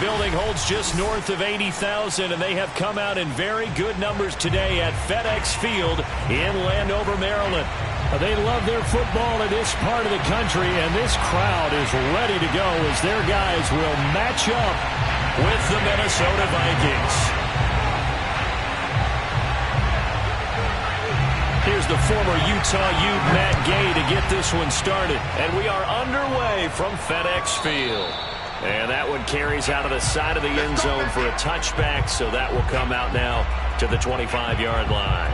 building holds just north of 80,000, and they have come out in very good numbers today at FedEx Field in Landover, Maryland. They love their football in this part of the country, and this crowd is ready to go as their guys will match up with the Minnesota Vikings. Here's the former Utah Ute, Matt Gay, to get this one started. And we are underway from FedEx Field. And that one carries out of the side of the end zone for a touchback, so that will come out now to the 25-yard line.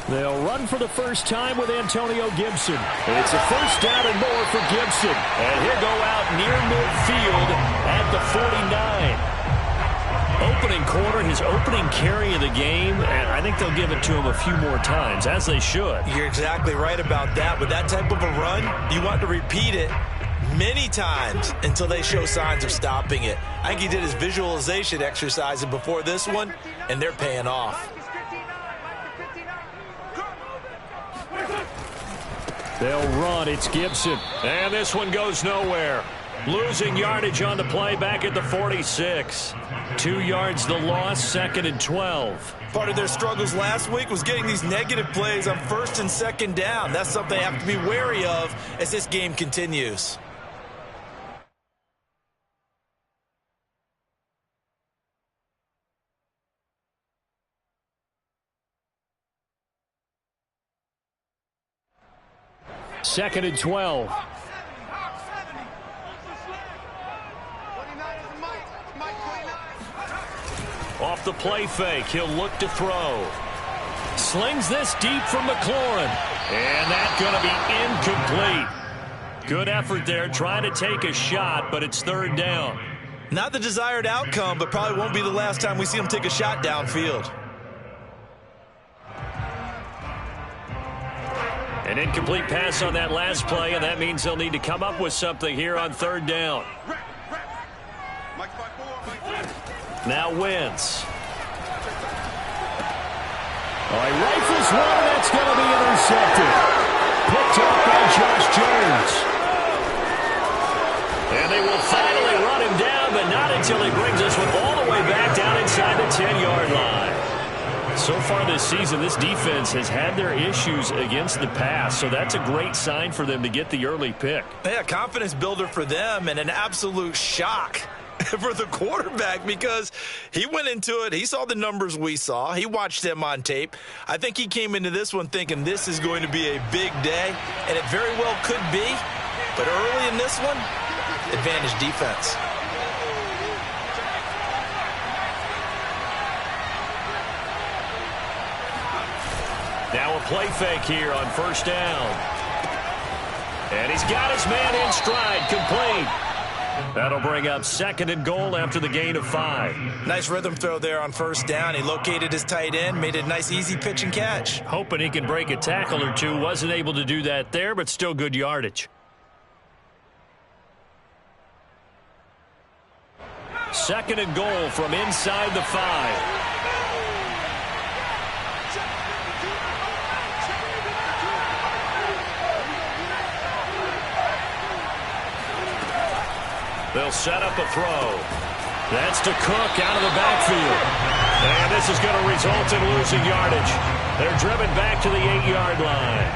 They'll run for the first time with Antonio Gibson. It's a first down and more for Gibson. And he'll go out near midfield at the 49. Opening quarter, his opening carry of the game, and I think they'll give it to him a few more times, as they should. You're exactly right about that. With that type of a run, you want to repeat it many times until they show signs of stopping it. I think he did his visualization exercise before this one, and they're paying off. They'll run. It's Gibson. And this one goes nowhere. Losing yardage on the play back at the 46. 2 yards the loss, 2nd and 12. Part of their struggles last week was getting these negative plays on 1st and 2nd down. That's something they have to be wary of as this game continues. Second and 12. Off the play fake, he'll look to throw. Slings this deep from McLaurin. And that's going to be incomplete. Good effort there, trying to take a shot, but it's 3rd down. Not the desired outcome, but probably won't be the last time we see him take a shot downfield. An incomplete pass on that last play, and that means they'll need to come up with something here on 3rd down. Now Wentz. Oh, he rifles one, that's going to be intercepted. Picked up by Josh Jones. And they will finally run him down, but not until he brings this one all the way back down inside the 10-yard line. So far this season, this defense has had their issues against the pass, so that's a great sign for them to get the early pick. Yeah, confidence builder for them and an absolute shock for the quarterback because he went into it. He saw the numbers we saw. He watched them on tape. I think he came into this one thinking this is going to be a big day, and it very well could be. But early in this one, advantage defense. Now a play fake here on 1st down. And he's got his man in stride, complete. That'll bring up 2nd and goal after the gain of 5. Nice rhythm throw there on 1st down. He located his tight end, made it a nice easy pitch and catch. Hoping he can break a tackle or two. Wasn't able to do that there, but still good yardage. 2nd and goal from inside the 5. They'll set up a throw. That's to Cook out of the backfield. And this is going to result in losing yardage. They're driven back to the 8-yard line.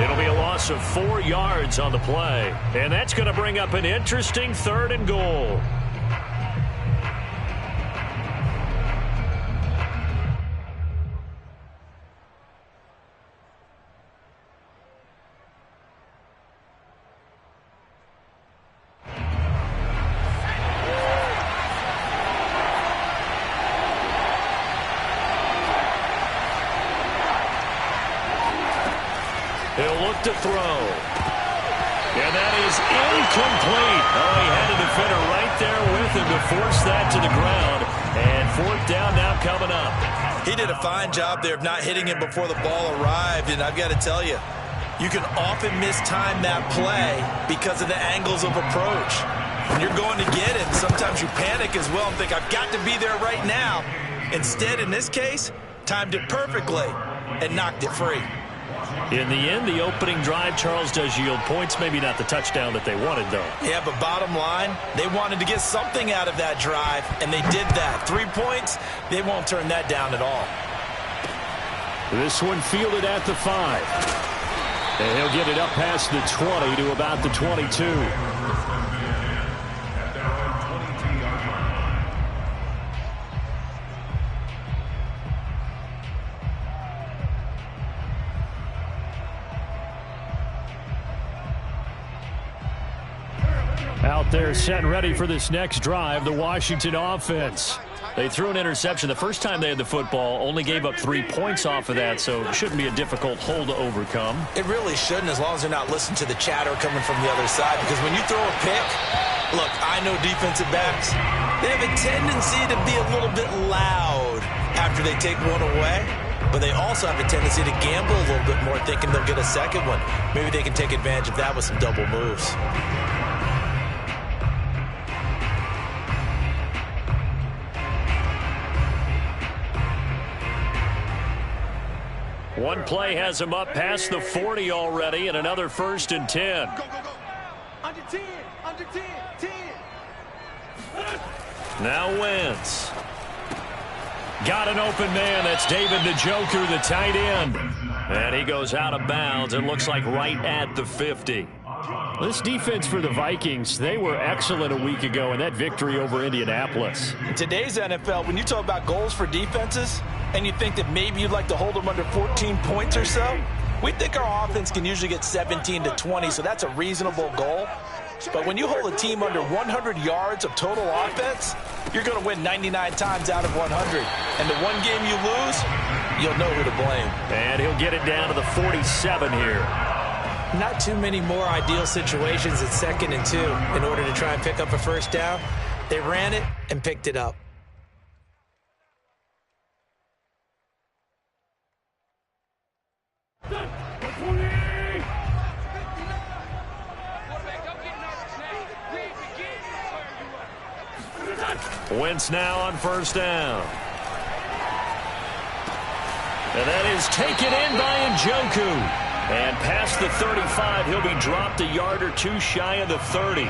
It'll be a loss of 4 yards on the play. And that's going to bring up an interesting 3rd and goal. He'll look to throw. And that is incomplete. Oh, he had a defender right there with him to force that to the ground. And 4th down now coming up. He did a fine job there of not hitting him before the ball arrived, and I've got to tell you, you can often mistime that play because of the angles of approach. When you're going to get him, sometimes you panic as well and think, I've got to be there right now. Instead, in this case, timed it perfectly and knocked it free. In the end, the opening drive, Charles, does yield points. Maybe not the touchdown that they wanted, though. Yeah, but bottom line, they wanted to get something out of that drive, and they did that. 3 points, they won't turn that down at all. This one fielded at the 5. And he'll get it up past the 20 to about the 22. Out there set and ready for this next drive, the Washington offense. They threw an interception the first time they had the football, only gave up 3 points off of that, so it shouldn't be a difficult hole to overcome. It really shouldn't, as long as they're not listening to the chatter coming from the other side, because when you throw a pick, look, I know defensive backs, they have a tendency to be a little bit loud after they take one away, but they also have a tendency to gamble a little bit more, thinking they'll get a second one. Maybe they can take advantage of that with some double moves. One play has him up past the 40 already, and another 1st and 10. Go. Under 10, under 10, 10. Now Wentz. Got an open man. That's David Njoku, the tight end. And he goes out of bounds. It looks like right at the 50. This defense for the Vikings, they were excellent a week ago in that victory over Indianapolis. In today's NFL, when you talk about goals for defenses, and you think that maybe you'd like to hold them under 14 points or so, we think our offense can usually get 17 to 20, so that's a reasonable goal. But when you hold a team under 100 yards of total offense, you're going to win 99 times out of 100. And the one game you lose, you'll know who to blame. And he'll get it down to the 47 here. Not too many more ideal situations at 2nd and 2 in order to try and pick up a first down. They ran it and picked it up. Wentz now on 1st down. And that is taken in by Njoku. And past the 35, he'll be dropped a yard or two shy of the 30.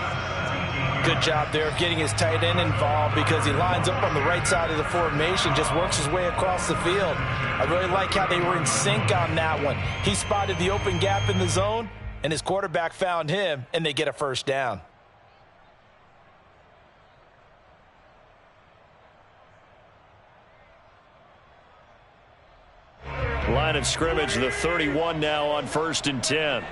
Good job there of getting his tight end involved, because he lines up on the right side of the formation, just works his way across the field. I really like how they were in sync on that one. He spotted the open gap in the zone, and his quarterback found him, and they get a first down. Line of scrimmage, the 31 now on 1st and 10.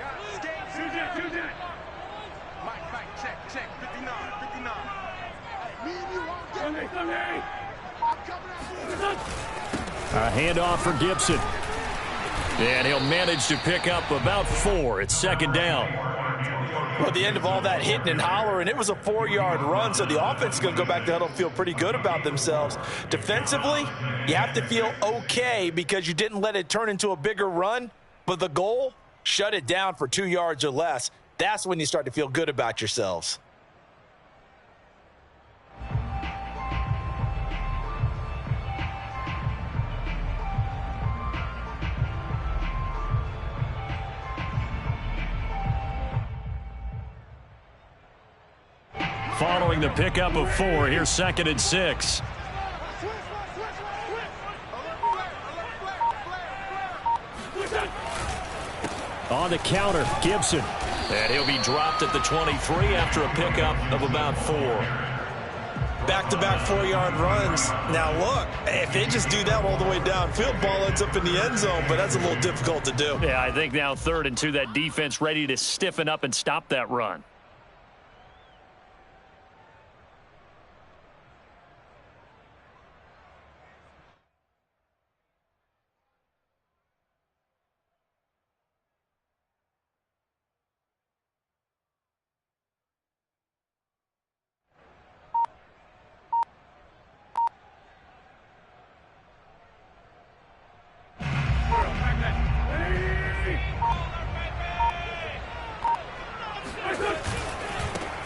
A handoff for Gibson. And he'll manage to pick up about 4. It's 2nd down. Well, at the end of all that hitting and hollering, it was a 4-yard run, so the offense is going to go back to huddle and feel pretty good about themselves. Defensively, you have to feel okay because you didn't let it turn into a bigger run, but the goal, shut it down for 2 yards or less. That's when you start to feel good about yourselves. Following the pickup of 4, here's 2nd and 6. On the counter, Gibson. And he'll be dropped at the 23 after a pickup of about 4. Back-to-back 4-yard runs. Now, look, if they just do that all the way downfield, ball ends up in the end zone, but that's a little difficult to do. Yeah, I think now 3rd and 2, that defense ready to stiffen up and stop that run.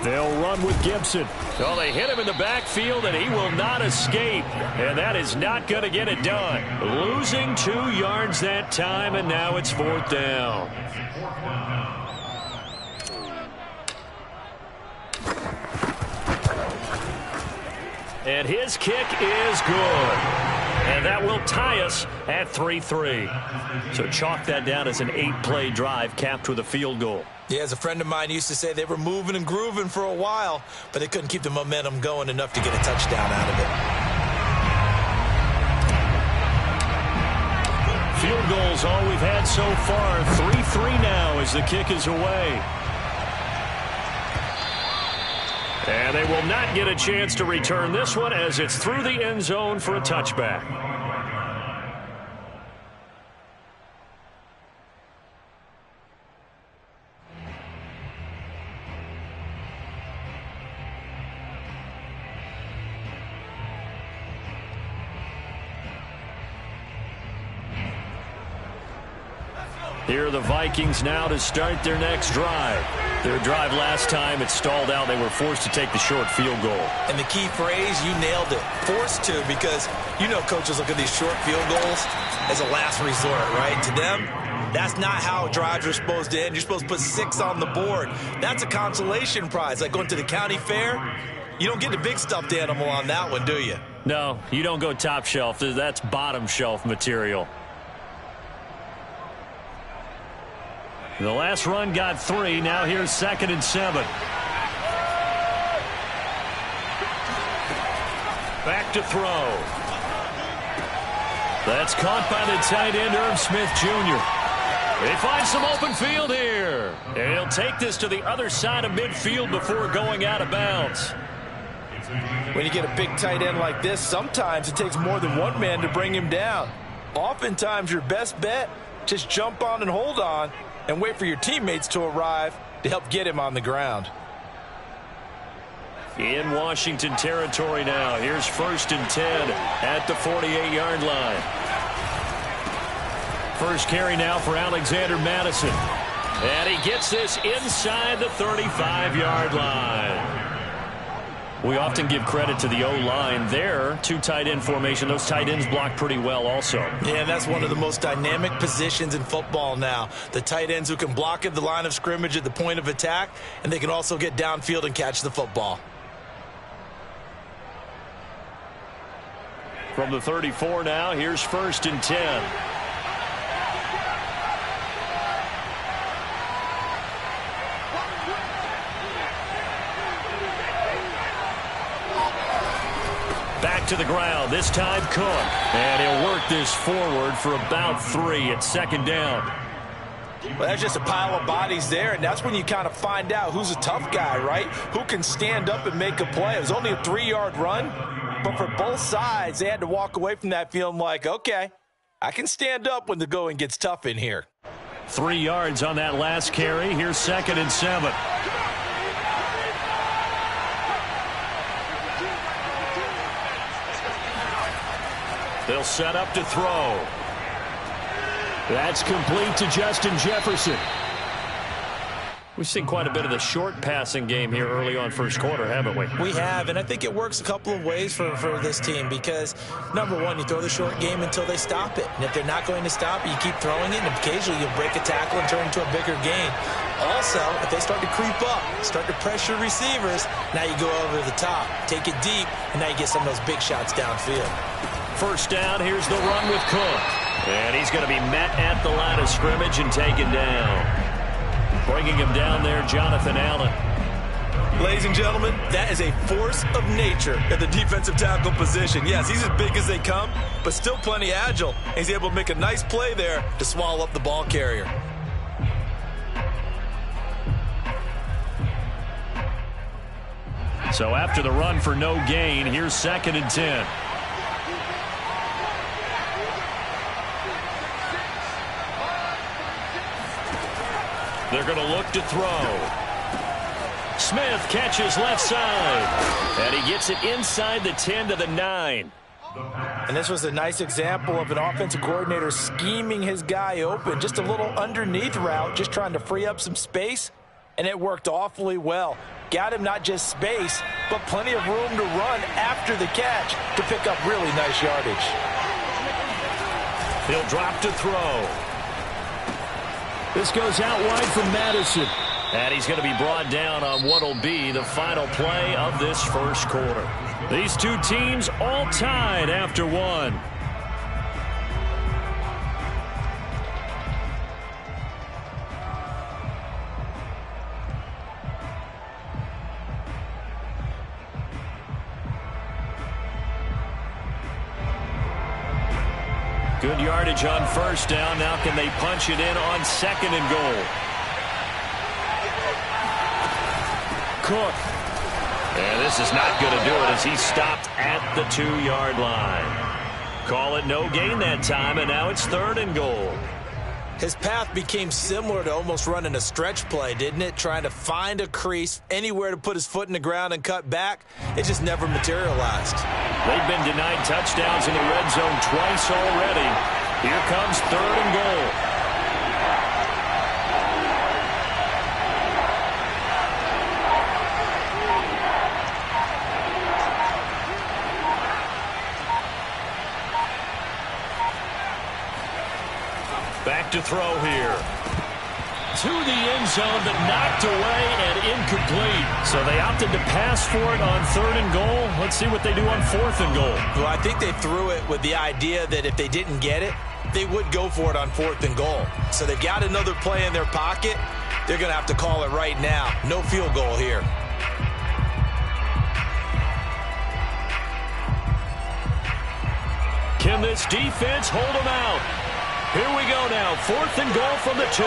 They'll run with Gibson. Oh, they hit him in the backfield, and he will not escape. And that is not going to get it done. Losing 2 yards that time, and now it's 4th down. And his kick is good. And that will tie us at 3-3. So chalk that down as an 8-play drive capped with a field goal. Yeah, as a friend of mine used to say, they were moving and grooving for a while, but they couldn't keep the momentum going enough to get a touchdown out of it. Field goals all we've had so far. 3-3 now as the kick is away. And they will not get a chance to return this one as it's through the end zone for a touchback. Here are the Vikings now to start their next drive. Their drive last time, it stalled out. They were forced to take the short field goal. And the key phrase, you nailed it. Forced to, because you know coaches look at these short field goals as a last resort, right? To them, that's not how drives are supposed to end. You're supposed to put 6 on the board. That's a consolation prize. Like going to the county fair, you don't get the big stuffed animal on that one, do you? No, you don't go top shelf. That's bottom shelf material. The last run got 3. Now here's 2nd and 7. Back to throw. That's caught by the tight end, Irv Smith Jr. They find some open field here. And he'll take this to the other side of midfield before going out of bounds. When you get a big tight end like this, sometimes it takes more than one man to bring him down. Oftentimes, your best bet, just jump on and hold on and wait for your teammates to arrive to help get him on the ground. In Washington territory now. Here's 1st and 10 at the 48-yard line. First carry now for Alexander Madison. And he gets this inside the 35-yard line. We often give credit to the O-line there. 2 tight end formation. Those tight ends block pretty well also. Yeah, and that's one of the most dynamic positions in football now. The tight ends who can block at the line of scrimmage at the point of attack, and they can also get downfield and catch the football. From the 34 now, here's 1st and 10. Back to the ground, this time Cook. And he'll work this forward for about 3 at 2nd down. Well, that's just a pile of bodies there, and that's when you kind of find out who's a tough guy, right? Who can stand up and make a play. It was only a 3-yard run, but for both sides, they had to walk away from that feeling like, okay, I can stand up when the going gets tough in here. 3 yards on that last carry. Here's 2nd and 7. They'll set up to throw. That's complete to Justin Jefferson. We've seen quite a bit of the short passing game here early on first quarter, haven't we? We have, and I think it works a couple of ways for this team because, number one, you throw the short game until they stop it. And if they're not going to stop it, you keep throwing it, and occasionally you'll break a tackle and turn it into a bigger gain. Also, if they start to creep up, start to pressure receivers, now you go over the top, take it deep, and now you get some of those big shots downfield. First down, here's the run with Cook. And he's going to be met at the line of scrimmage and taken down. Bringing him down there, Jonathan Allen. Ladies and gentlemen, that is a force of nature at the defensive tackle position. Yes, he's as big as they come, but still plenty agile. He's able to make a nice play there to swallow up the ball carrier. So after the run for no gain, here's 2nd and 10. They're going to look to throw. Smith catches left side. And he gets it inside the 10 to the 9. And this was a nice example of an offensive coordinator scheming his guy open. Just a little underneath route, just trying to free up some space. and it worked awfully well. Got him not just space, but plenty of room to run after the catch to pick up really nice yardage. He'll drop to throw. This goes out wide from Madison. And he's going to be brought down on what will be the final play of this first quarter. These two teams all tied after one. Good yardage on first down. Now can they punch it in on second and goal? Cook. And this is not going to do it as he stopped at the 2-yard line. Call it no gain that time, and now it's third and goal. His path became similar to almost running a stretch play, didn't it? Trying to find a crease, anywhere to put his foot in the ground and cut back. It just never materialized. They've been denied touchdowns in the red zone twice already. Here comes third and goal. Back to throw here. To the end zone, but knocked away and incomplete. So they opted to pass for it on third and goal. Let's see what they do on fourth and goal. Well, I think they threw it with the idea that if they didn't get it, they would go for it on fourth and goal. So they've got another play in their pocket. They're going to have to call it right now. No field goal here. Can this defense hold them out? Here we go now, fourth and goal from the 2.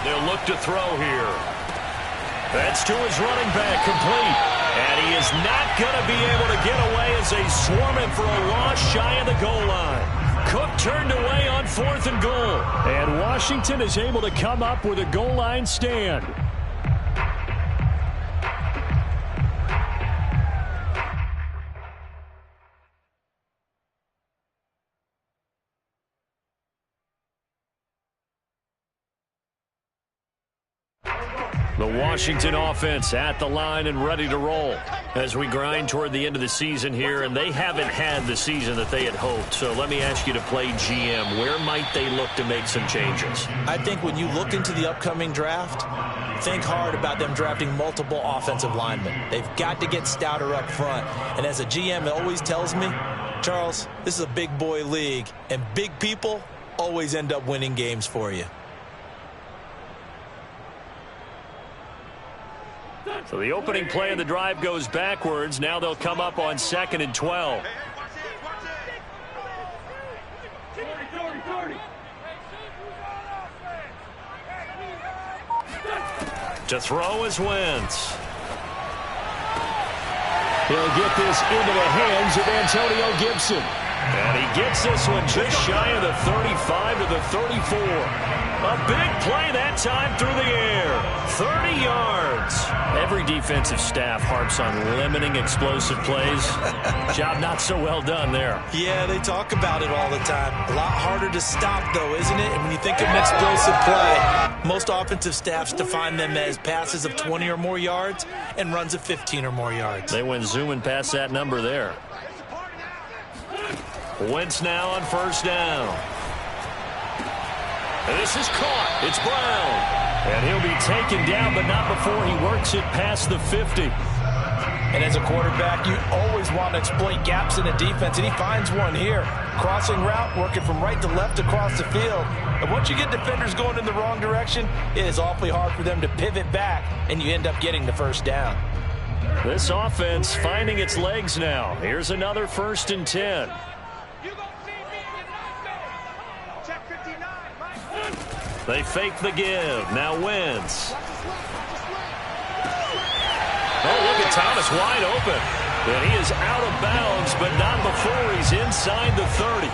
They'll look to throw here. That's to his running back, complete. And he is not going to be able to get away as they swarm him for a loss shy of the goal line. Cook turned away on fourth and goal. And Washington is able to come up with a goal line stand. The Washington offense at the line and ready to roll as we grind toward the end of the season here, and they haven't had the season that they had hoped. So let me ask you to play GM. Where might they look to make some changes? I think when you look into the upcoming draft, think hard about them drafting multiple offensive linemen. They've got to get stouter up front. And as a GM, it always tells me, Charles, this is a big boy league, and big people always end up winning games for you. So the opening play of the drive goes backwards. Now they'll come up on second and 12. To throw is Wentz. He'll get this into the hands of Antonio Gibson. And he gets this one just shy of the 35 to the 34. A big play that time through the air. 30 yards. Every defensive staff harps on limiting explosive plays. Job not so well done there. Yeah, they talk about it all the time. A lot harder to stop, though, isn't it? And when you think of an explosive play, most offensive staffs define them as passes of 20 or more yards and runs of 15 or more yards. They went zooming past that number there. Wentz now on first down. And this is caught. It's Brown. And he'll be taken down, but not before he works it past the 50. And as a quarterback, you always want to exploit gaps in the defense, and he finds one here. Crossing route, working from right to left across the field. And once you get defenders going in the wrong direction, it is awfully hard for them to pivot back, and you end up getting the first down. This offense finding its legs now. Here's another 1st and 10. They fake the give. Now Wentz. Oh, look at Thomas wide open. And he is out of bounds, but not before he's inside the 30.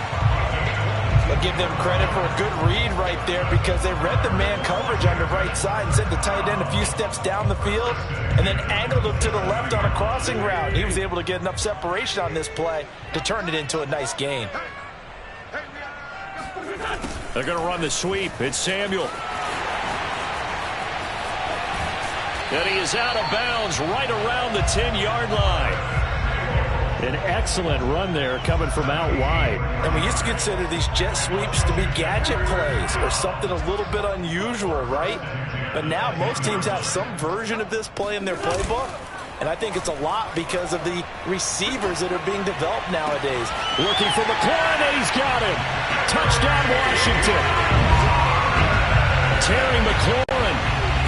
I'll give them credit for a good read right there because they read the man coverage on the right side and sent the tight end a few steps down the field and then angled him to the left on a crossing route. He was able to get enough separation on this play to turn it into a nice gain. They're going to run the sweep. It's Samuel. And he is out of bounds right around the 10-yard line. An excellent run there coming from out wide. And we used to consider these jet sweeps to be gadget plays or something a little bit unusual, right? But now most teams have some version of this play in their playbook. And I think it's a lot because of the receivers that are being developed nowadays. Looking for McLaurin, and he's got him. Touchdown, Washington. Terry McLaurin,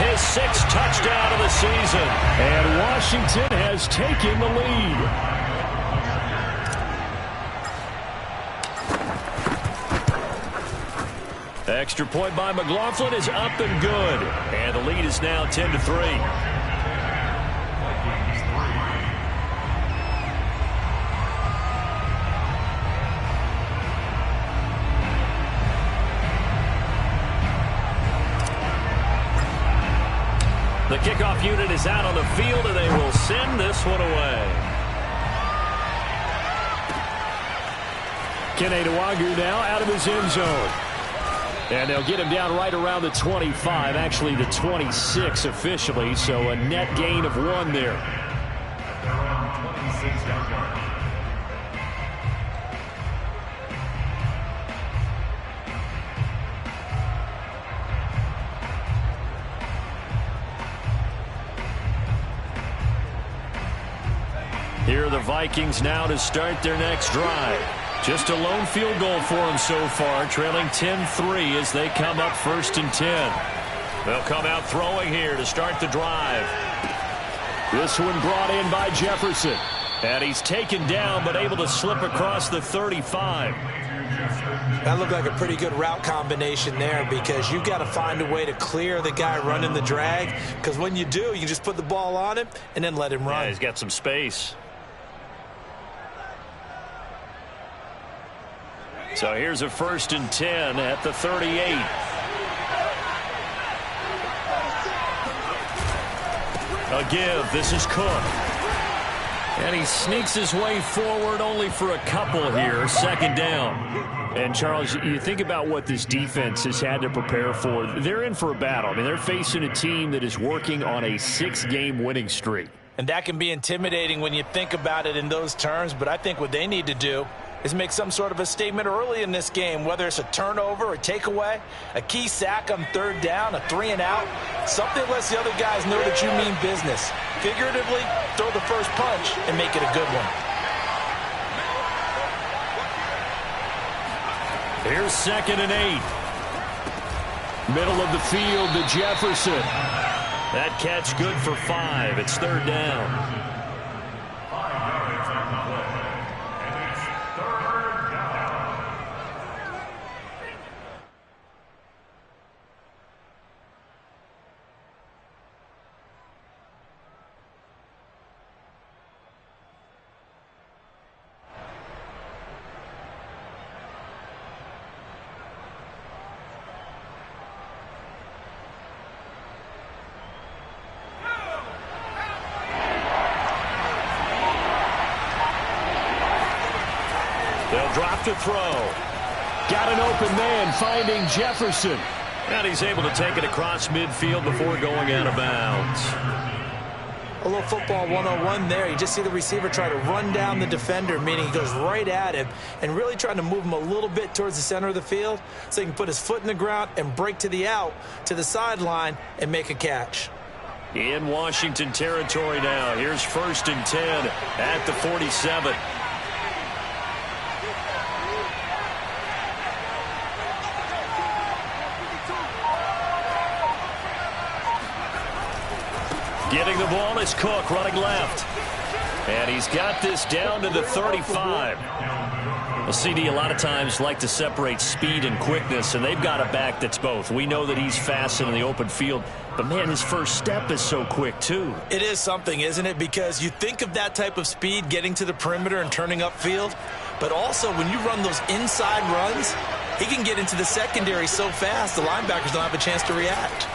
his 6th touchdown of the season. And Washington has taken the lead. Extra point by McLaughlin is up and good. And the lead is now 10-3. The kickoff unit is out on the field, and they will send this one away. Kene Nwangwu now out of his end zone. And they'll get him down right around the 25, actually the 26 officially, so a net gain of 1 there. Here are the Vikings now to start their next drive. Just a lone field goal for them so far, trailing 10-3 as they come up 1st and 10. They'll come out throwing here to start the drive. This one brought in by Jefferson. And he's taken down but able to slip across the 35. That looked like a pretty good route combination there because you've got to find a way to clear the guy running the drag. Because when you do, you just put the ball on him and then let him run. Yeah, he's got some space. So here's a 1st and 10 at the 38. A give. This is Cook. And he sneaks his way forward only for a couple here. 2nd down. And, Charles, you think about what this defense has had to prepare for. They're in for a battle. I mean, they're facing a team that is working on a 6-game winning streak. And that can be intimidating when you think about it in those terms. But I think what they need to do is make some sort of a statement early in this game, whether it's a turnover, a takeaway, a key sack on 3rd down, a 3-and-out, something lets the other guys know that you mean business. Figuratively, throw the first punch and make it a good one. Here's 2nd and 8. Middle of the field to Jefferson. That catch good for 5. It's 3rd down. They'll drop to throw. Got an open man finding Jefferson. And he's able to take it across midfield before going out of bounds. A little football 101 there. You just see the receiver try to run down the defender, meaning he goes right at him and really trying to move him a little bit towards the center of the field so he can put his foot in the ground and break to the out, to the sideline, and make a catch. In Washington territory now. Here's 1st and 10 at the 47. Getting the ball is Cook running left. And he's got this down to the 35. Well, CD, a lot of times like to separate speed and quickness, and they've got a back that's both. We know that he's fast in the open field, but, man, his first step is so quick, too. It is something, isn't it? Because you think of that type of speed getting to the perimeter and turning upfield, but also when you run those inside runs, he can get into the secondary so fast, the linebackers don't have a chance to react.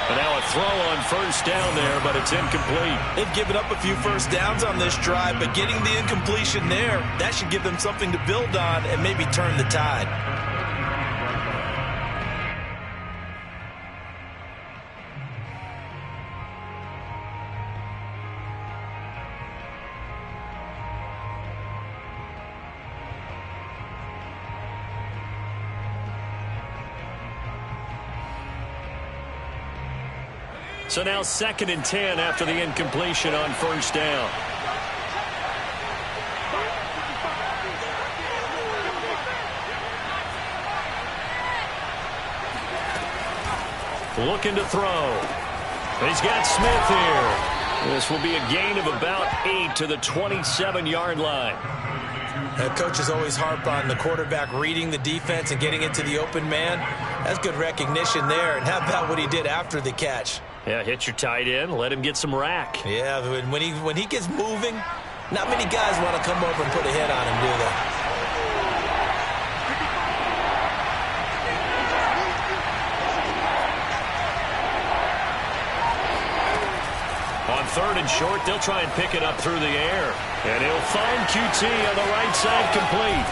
And now a throw on first down there, but it's incomplete. They've given up a few first downs on this drive, but getting the incompletion there, that should give them something to build on and maybe turn the tide. So now 2nd and 10 after the incompletion on first down. Looking to throw. He's got Smith here. This will be a gain of about 8 to the 27-yard line. Coaches always harp on the quarterback reading the defense and getting into the open man. That's good recognition there. And how about what he did after the catch? Yeah, hit your tight end, let him get some rack. Yeah, when he gets moving, not many guys want to come over and put a hit on him, do they? On 3rd and short, they'll try and pick it up through the air. And he'll find QT on the right side complete.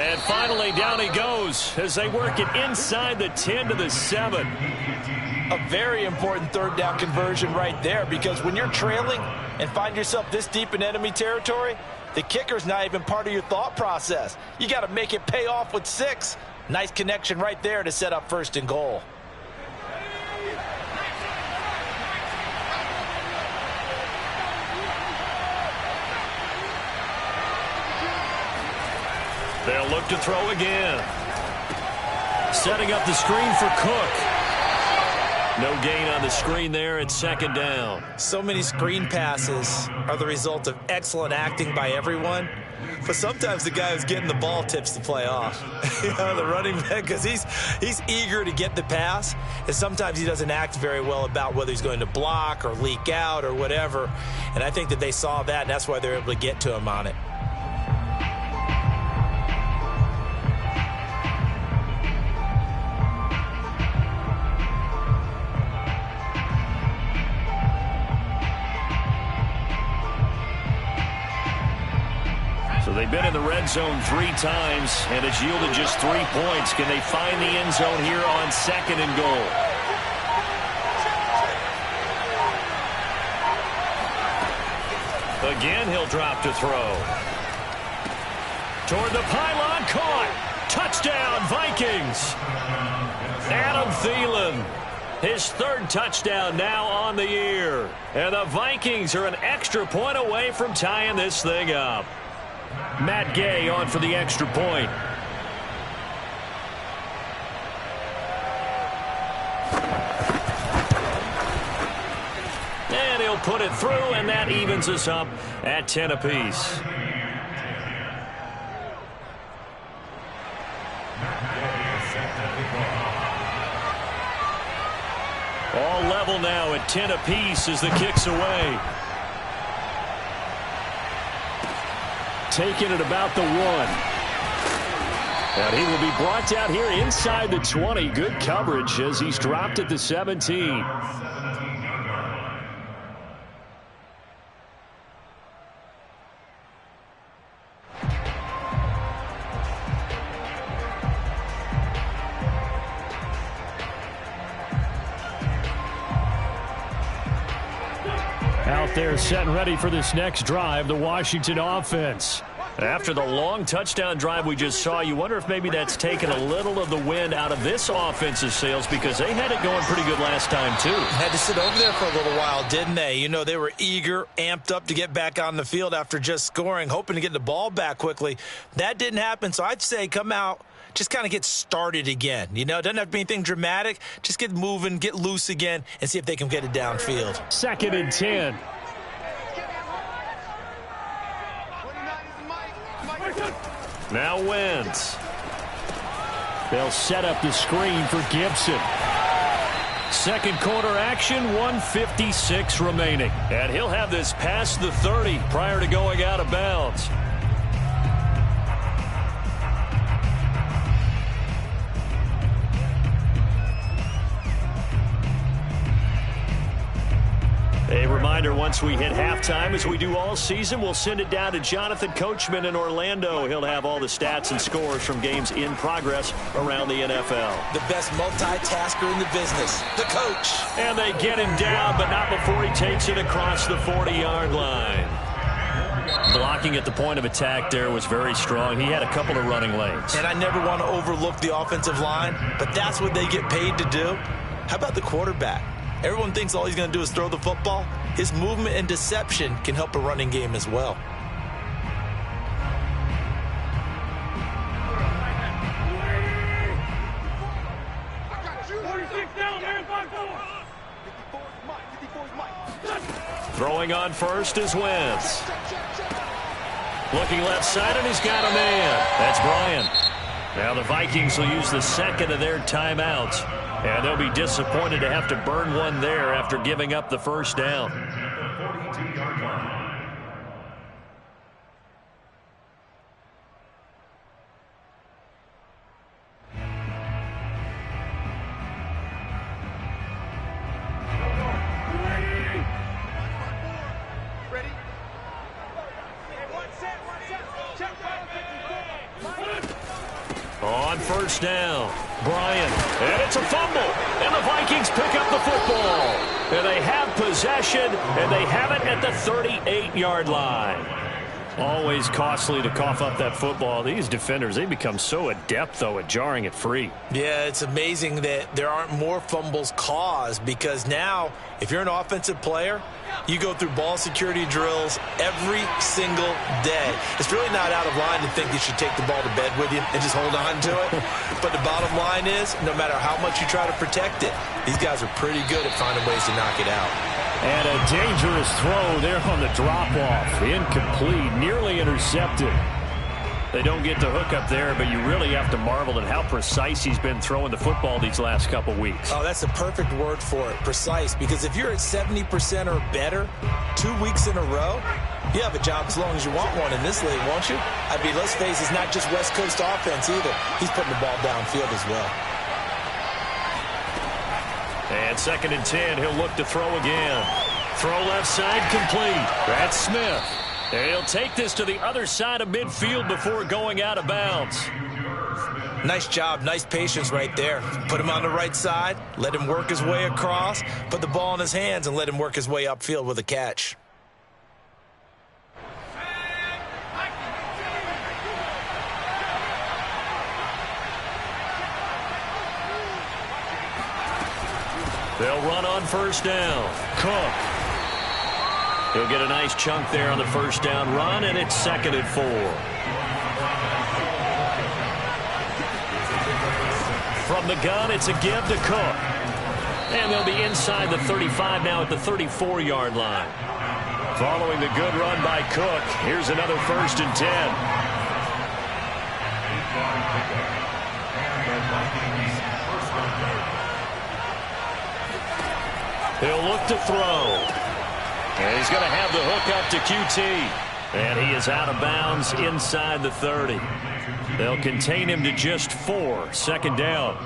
And finally, down he goes as they work it inside the 10 to the 7. A very important 3rd down conversion right there, because when you're trailing and find yourself this deep in enemy territory, the kicker's not even part of your thought process. You got to make it pay off with 6. Nice connection right there to set up 1st and goal. They'll look to throw again. Setting up the screen for Cook. No gain on the screen there at 2nd down. So many screen passes are the result of excellent acting by everyone. But sometimes the guy who's getting the ball tips the play off. The running back, because he's eager to get the pass. And sometimes he doesn't act very well about whether he's going to block or leak out or whatever. And I think that they saw that, and that's why they're able to get to him on it. They've been in the red zone 3 times, and it's yielded just 3 points. Can they find the end zone here on 2nd and goal? Again, he'll drop to throw. Toward the pylon, caught. Touchdown, Vikings. Adam Thielen, his 3rd touchdown now on the year. And the Vikings are an extra point away from tying this thing up. Matt Gay on for the extra point. And he'll put it through, and that evens us up at 10 apiece. All level now at 10 apiece as the kick's away. Taking it about the 1. And he will be brought down here inside the 20. Good coverage as he's dropped at the 17. Out there set and ready for this next drive, the Washington offense. After the long touchdown drive we just saw, you wonder if maybe that's taken a little of the wind out of this offense's sails, because they had it going pretty good last time, too. Had to sit over there for a little while, didn't they? You know, they were eager, amped up to get back on the field after just scoring, hoping to get the ball back quickly. That didn't happen, so I'd say come out, just kind of get started again. You know, it doesn't have to be anything dramatic. Just get moving, get loose again, and see if they can get it downfield. 2nd and 10. Now Wentz. They'll set up the screen for Gibson. 2nd quarter action, 1:56 remaining. And he'll have this past the 30 prior to going out of bounds. reminder, once we hit halftime, as we do all season, we'll send it down to Jonathan Coachman in Orlando. He'll have all the stats and scores from games in progress around the NFL. The best multitasker in the business, the coach. And they get him down, but not before he takes it across the 40-yard line. Blocking at the point of attack there was very strong. He had a couple of running lanes. And I never want to overlook the offensive line, but that's what they get paid to do. How about the quarterback? Everyone thinks all he's going to do is throw the football. His movement and deception can help a running game as well. Throwing on first is Wentz. Looking left side, and he's got a man. That's Bryant. Now the Vikings will use the second of their timeouts. And they'll be disappointed to have to burn one there after giving up the first down. On first down, Bryant, and it's a fumble, and the Vikings pick up the football. And they have possession, and they have it at the 38-yard line. Always costly to cough up that football. These defenders, they become so adept, though, at jarring it free. Yeah, it's amazing that there aren't more fumbles caused, because now, if you're an offensive player, you go through ball security drills every single day. It's really not out of line to think you should take the ball to bed with you and just hold on to it. But the bottom line is, no matter how much you try to protect it, these guys are pretty good at finding ways to knock it out. And a dangerous throw there on the drop-off. Incomplete, nearly intercepted. They don't get the hook up there, but you really have to marvel at how precise he's been throwing the football these last couple weeks. Oh, that's the perfect word for it, precise. Because if you're at 70% or better 2 weeks in a row, you have a job as long as you want one in this league, won't you? I mean, let's face it, it's not just West Coast offense either. He's putting the ball downfield as well. And 2nd and 10, he'll look to throw again. Throw left side complete. That's Smith. And he'll take this to the other side of midfield before going out of bounds. Nice job, nice patience right there. Put him on the right side, let him work his way across, put the ball in his hands, and let him work his way upfield with a catch. They'll run on first down. Cook. He'll get a nice chunk there on the first down run, and it's 2nd and 4. From the gun, it's a give to Cook. And they'll be inside the 35 now at the 34-yard line. Following the good run by Cook, here's another 1st and 10. He'll look to throw. And he's going to have the hook up to QT. And he is out of bounds inside the 30. They'll contain him to just 4. 2nd down.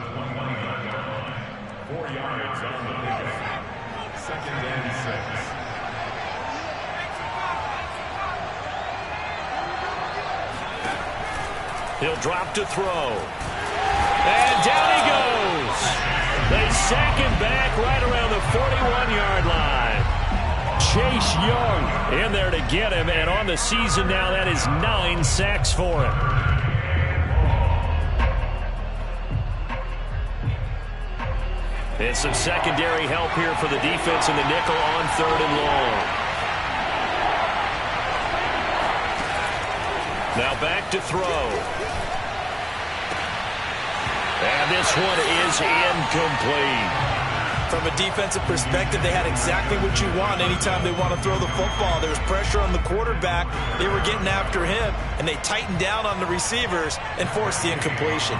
4 yards on the pickup. 2nd and 6. He'll drop to throw. And down he goes. They sack him back right around the 41-yard line. Chase Young in there to get him, and on the season now, that is 9 sacks for him. And some secondary help here for the defense in the nickel on 3rd and long. Now back to throw. And this one is incomplete. From a defensive perspective, they had exactly what you want anytime they want to throw the football. There was pressure on the quarterback. They were getting after him, and they tightened down on the receivers and forced the incompletion.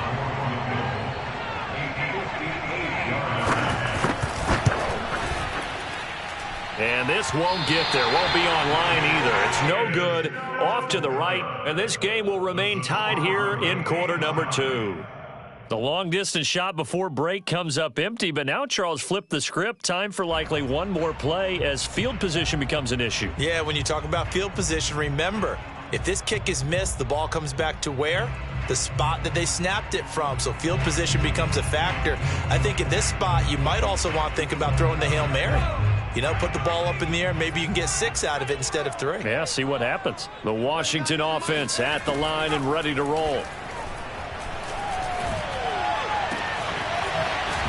And this won't get there. Won't be online either. It's no good. Off to the right, and this game will remain tied here in quarter number 2. The long-distance shot before break comes up empty, but now Charles flipped the script. Time for likely one more play as field position becomes an issue. Yeah, when you talk about field position, remember, if this kick is missed, the ball comes back to where? The spot that they snapped it from. So field position becomes a factor. I think in this spot, you might also want to think about throwing the Hail Mary. You know, put the ball up in the air. Maybe you can get 6 out of it instead of 3. Yeah, see what happens. The Washington offense at the line and ready to roll.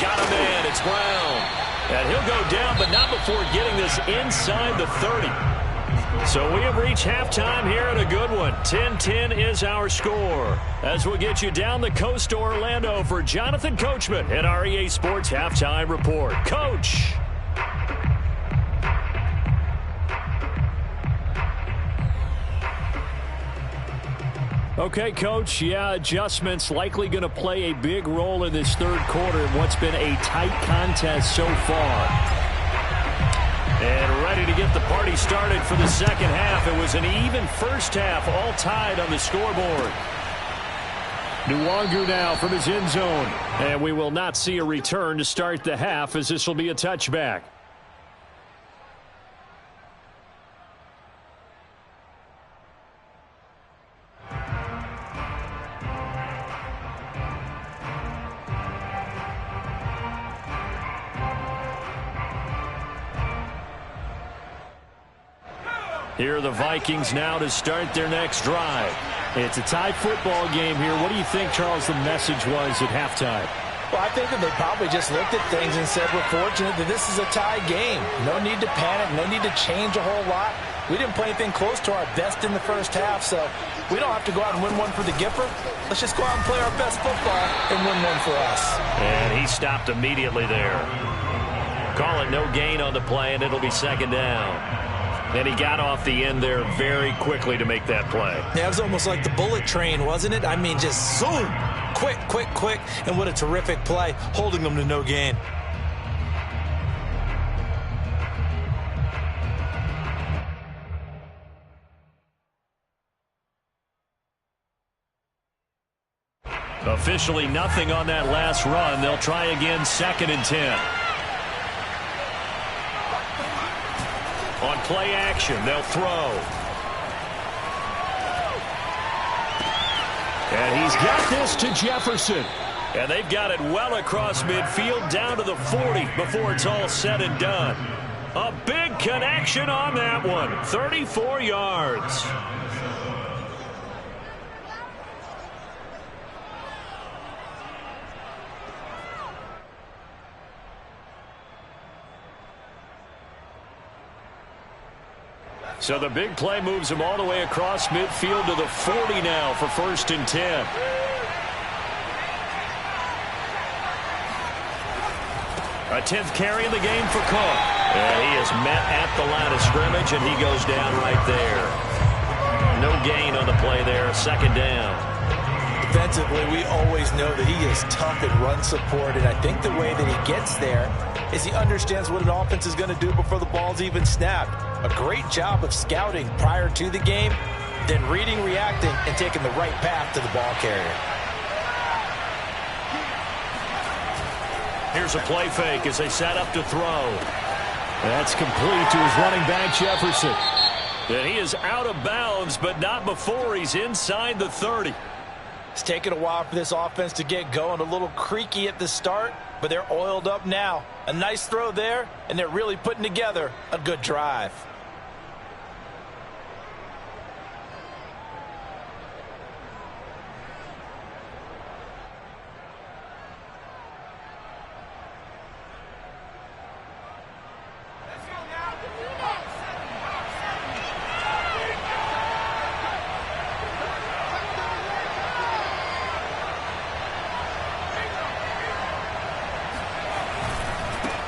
Got him in. It's Brown. And he'll go down, but not before getting this inside the 30. So we have reached halftime here at a good one. 10-10 is our score. As we'll get you down the coast to Orlando for Jonathan Coachman at our EA Sports Halftime Report. Coach. Okay, Coach, yeah, adjustments likely going to play a big role in this third quarter in what's been a tight contest so far. And ready to get the party started for the second half. It was an even first half, all tied on the scoreboard. Nwangu now from his end zone. And we will not see a return to start the half as this will be a touchback. Here are the Vikings now to start their next drive. It's a tie football game here. What do you think, Charles, the message was at halftime? Well, I think that they probably just looked at things and said, we're fortunate that this is a tie game. No need to panic. No need to change a whole lot. We didn't play anything close to our best in the first half, so we don't have to go out and win one for the Gipper. Let's just go out and play our best football and win one for us. And he stopped immediately there. Call it no gain on the play, and it'll be second down. And he got off the end there very quickly to make that play. Yeah, it was almost like the bullet train, wasn't it? I mean, just zoom. Quick, quick, quick. And what a terrific play, holding them to no gain. Officially nothing on that last run. They'll try again, 2nd and 10. On play action, they'll throw. And he's got this to Jefferson. And they've got it well across midfield down to the 40 before it's all said and done. A big connection on that one. 34 yards. So the big play moves him all the way across midfield to the 40 now for 1st and 10. A 10th carry in the game for Cook. And he is met at the line of scrimmage, and he goes down right there. No gain on the play there, 2nd down. Defensively, we always know that he is tough in run support, and I think the way that he gets there is he understands what an offense is going to do before the ball's even snapped. A great job of scouting prior to the game, then reading, reacting, and taking the right path to the ball carrier. Here's a play fake as they set up to throw. That's complete to his running back, Jefferson. And he is out of bounds, but not before he's inside the 30. It's taken a while for this offense to get going. A little creaky at the start, but they're oiled up now. A nice throw there, and they're really putting together a good drive.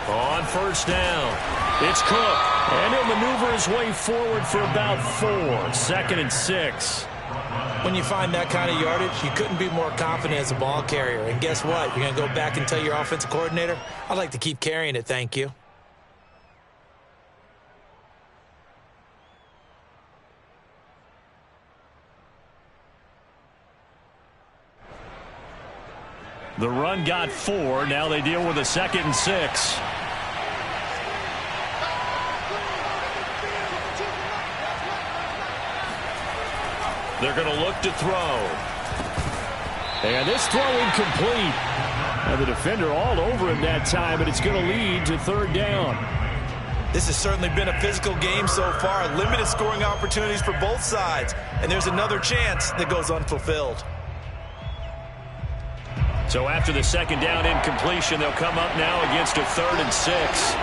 On 1st down, it's Cook, and he'll maneuver his way forward for about 4. 2nd and 6. When you find that kind of yardage, you couldn't be more confident as a ball carrier. And guess what? You're going to go back and tell your offensive coordinator, I'd like to keep carrying it, thank you. The run got 4. Now they deal with a 2nd and 6. They're going to look to throw. And this throw incomplete. Now the defender all over him that time, but it's going to lead to 3rd down. This has certainly been a physical game so far. Limited scoring opportunities for both sides. And there's another chance that goes unfulfilled. So after the 2nd down incompletion, they'll come up now against a 3rd and 6.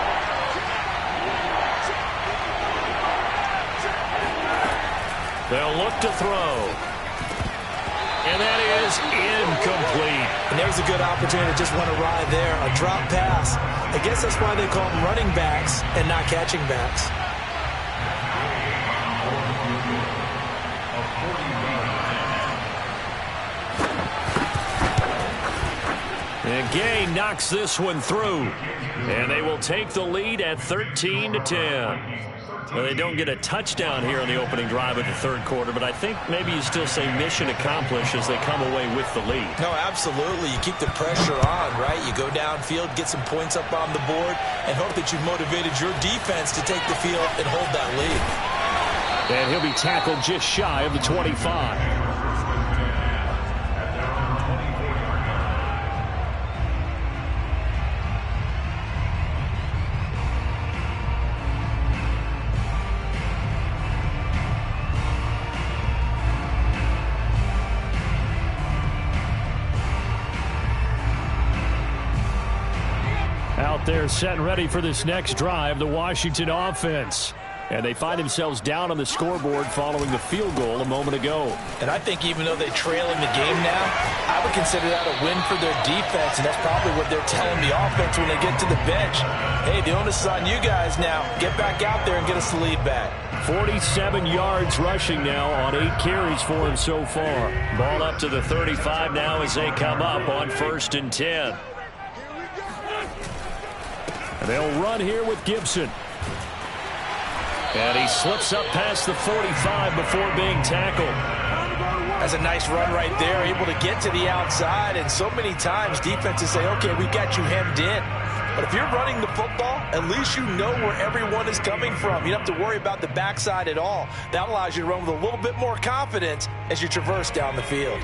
They'll look to throw. And that is incomplete. And there's a good opportunity to just want to ride there. A drop pass. I guess that's why they call them running backs and not catching backs. And Gay knocks this one through. And they will take the lead at 13-10. Well, they don't get a touchdown here in the opening drive of the 3rd quarter, but I think maybe you still say mission accomplished as they come away with the lead. No, absolutely. You keep the pressure on, right? You go downfield, get some points up on the board, and hope that you've motivated your defense to take the field and hold that lead. And he'll be tackled just shy of the 25. They're set and ready for this next drive, the Washington offense. And they find themselves down on the scoreboard following the field goal a moment ago. And I think even though they trail in the game now, I would consider that a win for their defense, and that's probably what they're telling the offense when they get to the bench. Hey, the onus is on you guys now. Get back out there and get us the lead back. 47 yards rushing now on 8 carries for him so far. Ball up to the 35 now as they come up on 1st and 10. They'll run here with Gibson. And he slips up past the 45 before being tackled. That's a nice run right there, able to get to the outside. And so many times defenses say, okay, we got you hemmed in. But if you're running the football, at least you know where everyone is coming from. You don't have to worry about the backside at all. That allows you to run with a little bit more confidence as you traverse down the field.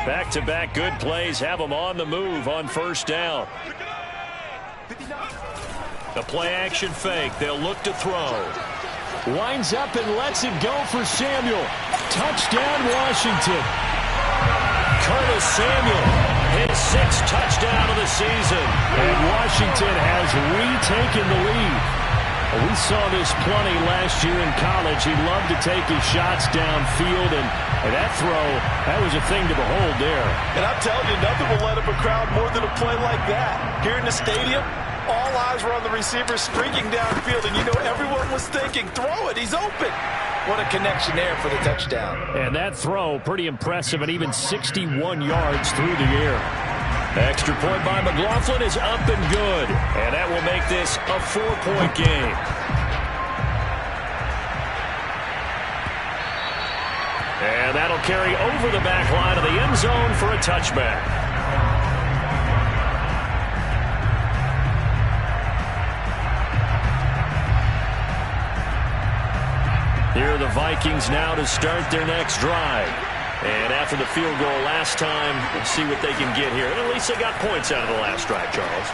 Back-to-back good plays have them on the move on 1st down. The play-action fake. They'll look to throw. Winds up and lets it go for Samuel. Touchdown, Washington. Curtis Samuel, his 6th touchdown of the season. And Washington has retaken the lead. We saw this plenty last year in college. He loved to take his shots downfield, and that throw, that was a thing to behold there. And I'm telling you, nothing will light up a crowd more than a play like that. Here in the stadium, all eyes were on the receiver streaking downfield, and you know everyone was thinking, throw it, he's open. What a connection there for the touchdown. And that throw, pretty impressive, and even 61 yards through the air. Extra point by McLaughlin is up and good, and that will make this a 4-point game. And that'll carry over the back line of the end zone for a touchback. Here are the Vikings now to start their next drive. And after the field goal last time, we'll see what they can get here. And at least they got points out of the last drive, Charles.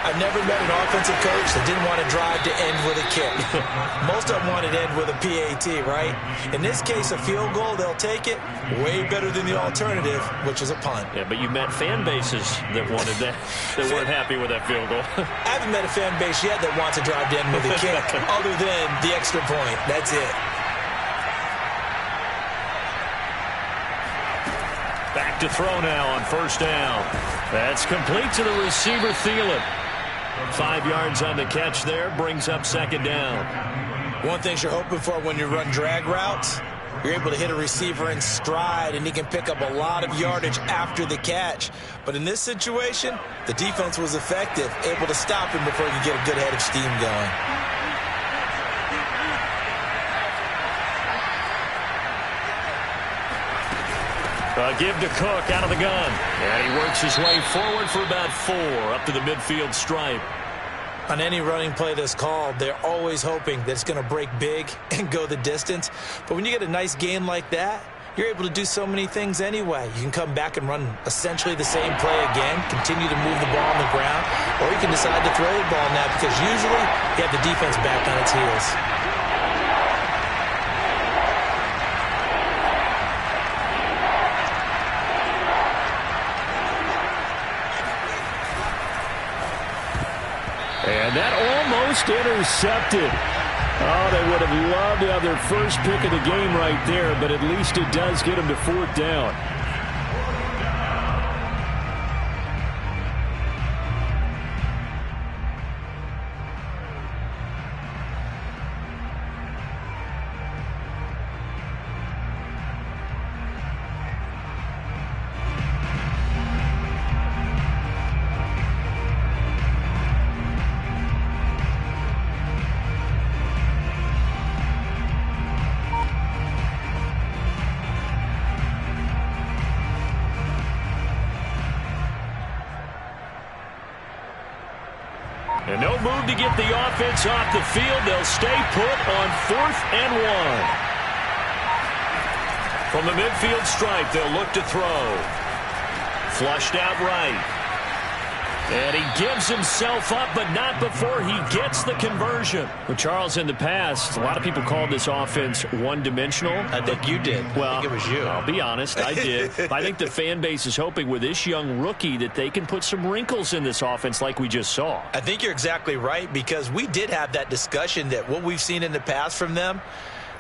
I've never met an offensive coach that didn't want to drive to end with a kick. Most of them wanted to end with a PAT, right? In this case, a field goal, they'll take it. Way better than the alternative, which is a punt. Yeah, but you met fan bases that wanted that, that weren't happy with that field goal. I haven't met a fan base yet that wants to drive to end with a kick, other than the extra point. That's it. Back to throw now on 1st down. That's complete to the receiver, Thielen. 5 yards on the catch there, brings up 2nd down. One thing you're hoping for when you run drag routes, you're able to hit a receiver in stride, and he can pick up a lot of yardage after the catch. But in this situation, the defense was effective, able to stop him before he could get a good head of steam going. Give to Cook out of the gun. And he works his way forward for about 4 up to the midfield stripe. On any running play that's called, they're always hoping that it's going to break big and go the distance. But when you get a nice gain like that, you're able to do so many things anyway. You can come back and run essentially the same play again, continue to move the ball on the ground, or you can decide to throw the ball now because usually you have the defense back on its heels. And that almost intercepted. Oh, they would have loved to have their first pick of the game right there, but at least it does get them to 4th down. And no move to get the offense off the field. They'll stay put on 4th and 1. From the midfield stripe, they'll look to throw. Flushed out right. And he gives himself up, but not before he gets the conversion. Well, Charles, in the past, a lot of people called this offense one-dimensional. I think you did. Well, I think it was you. I'll be honest, I did. I think the fan base is hoping with this young rookie that they can put some wrinkles in this offense like we just saw. I think you're exactly right, because we did have that discussion that what we've seen in the past from them,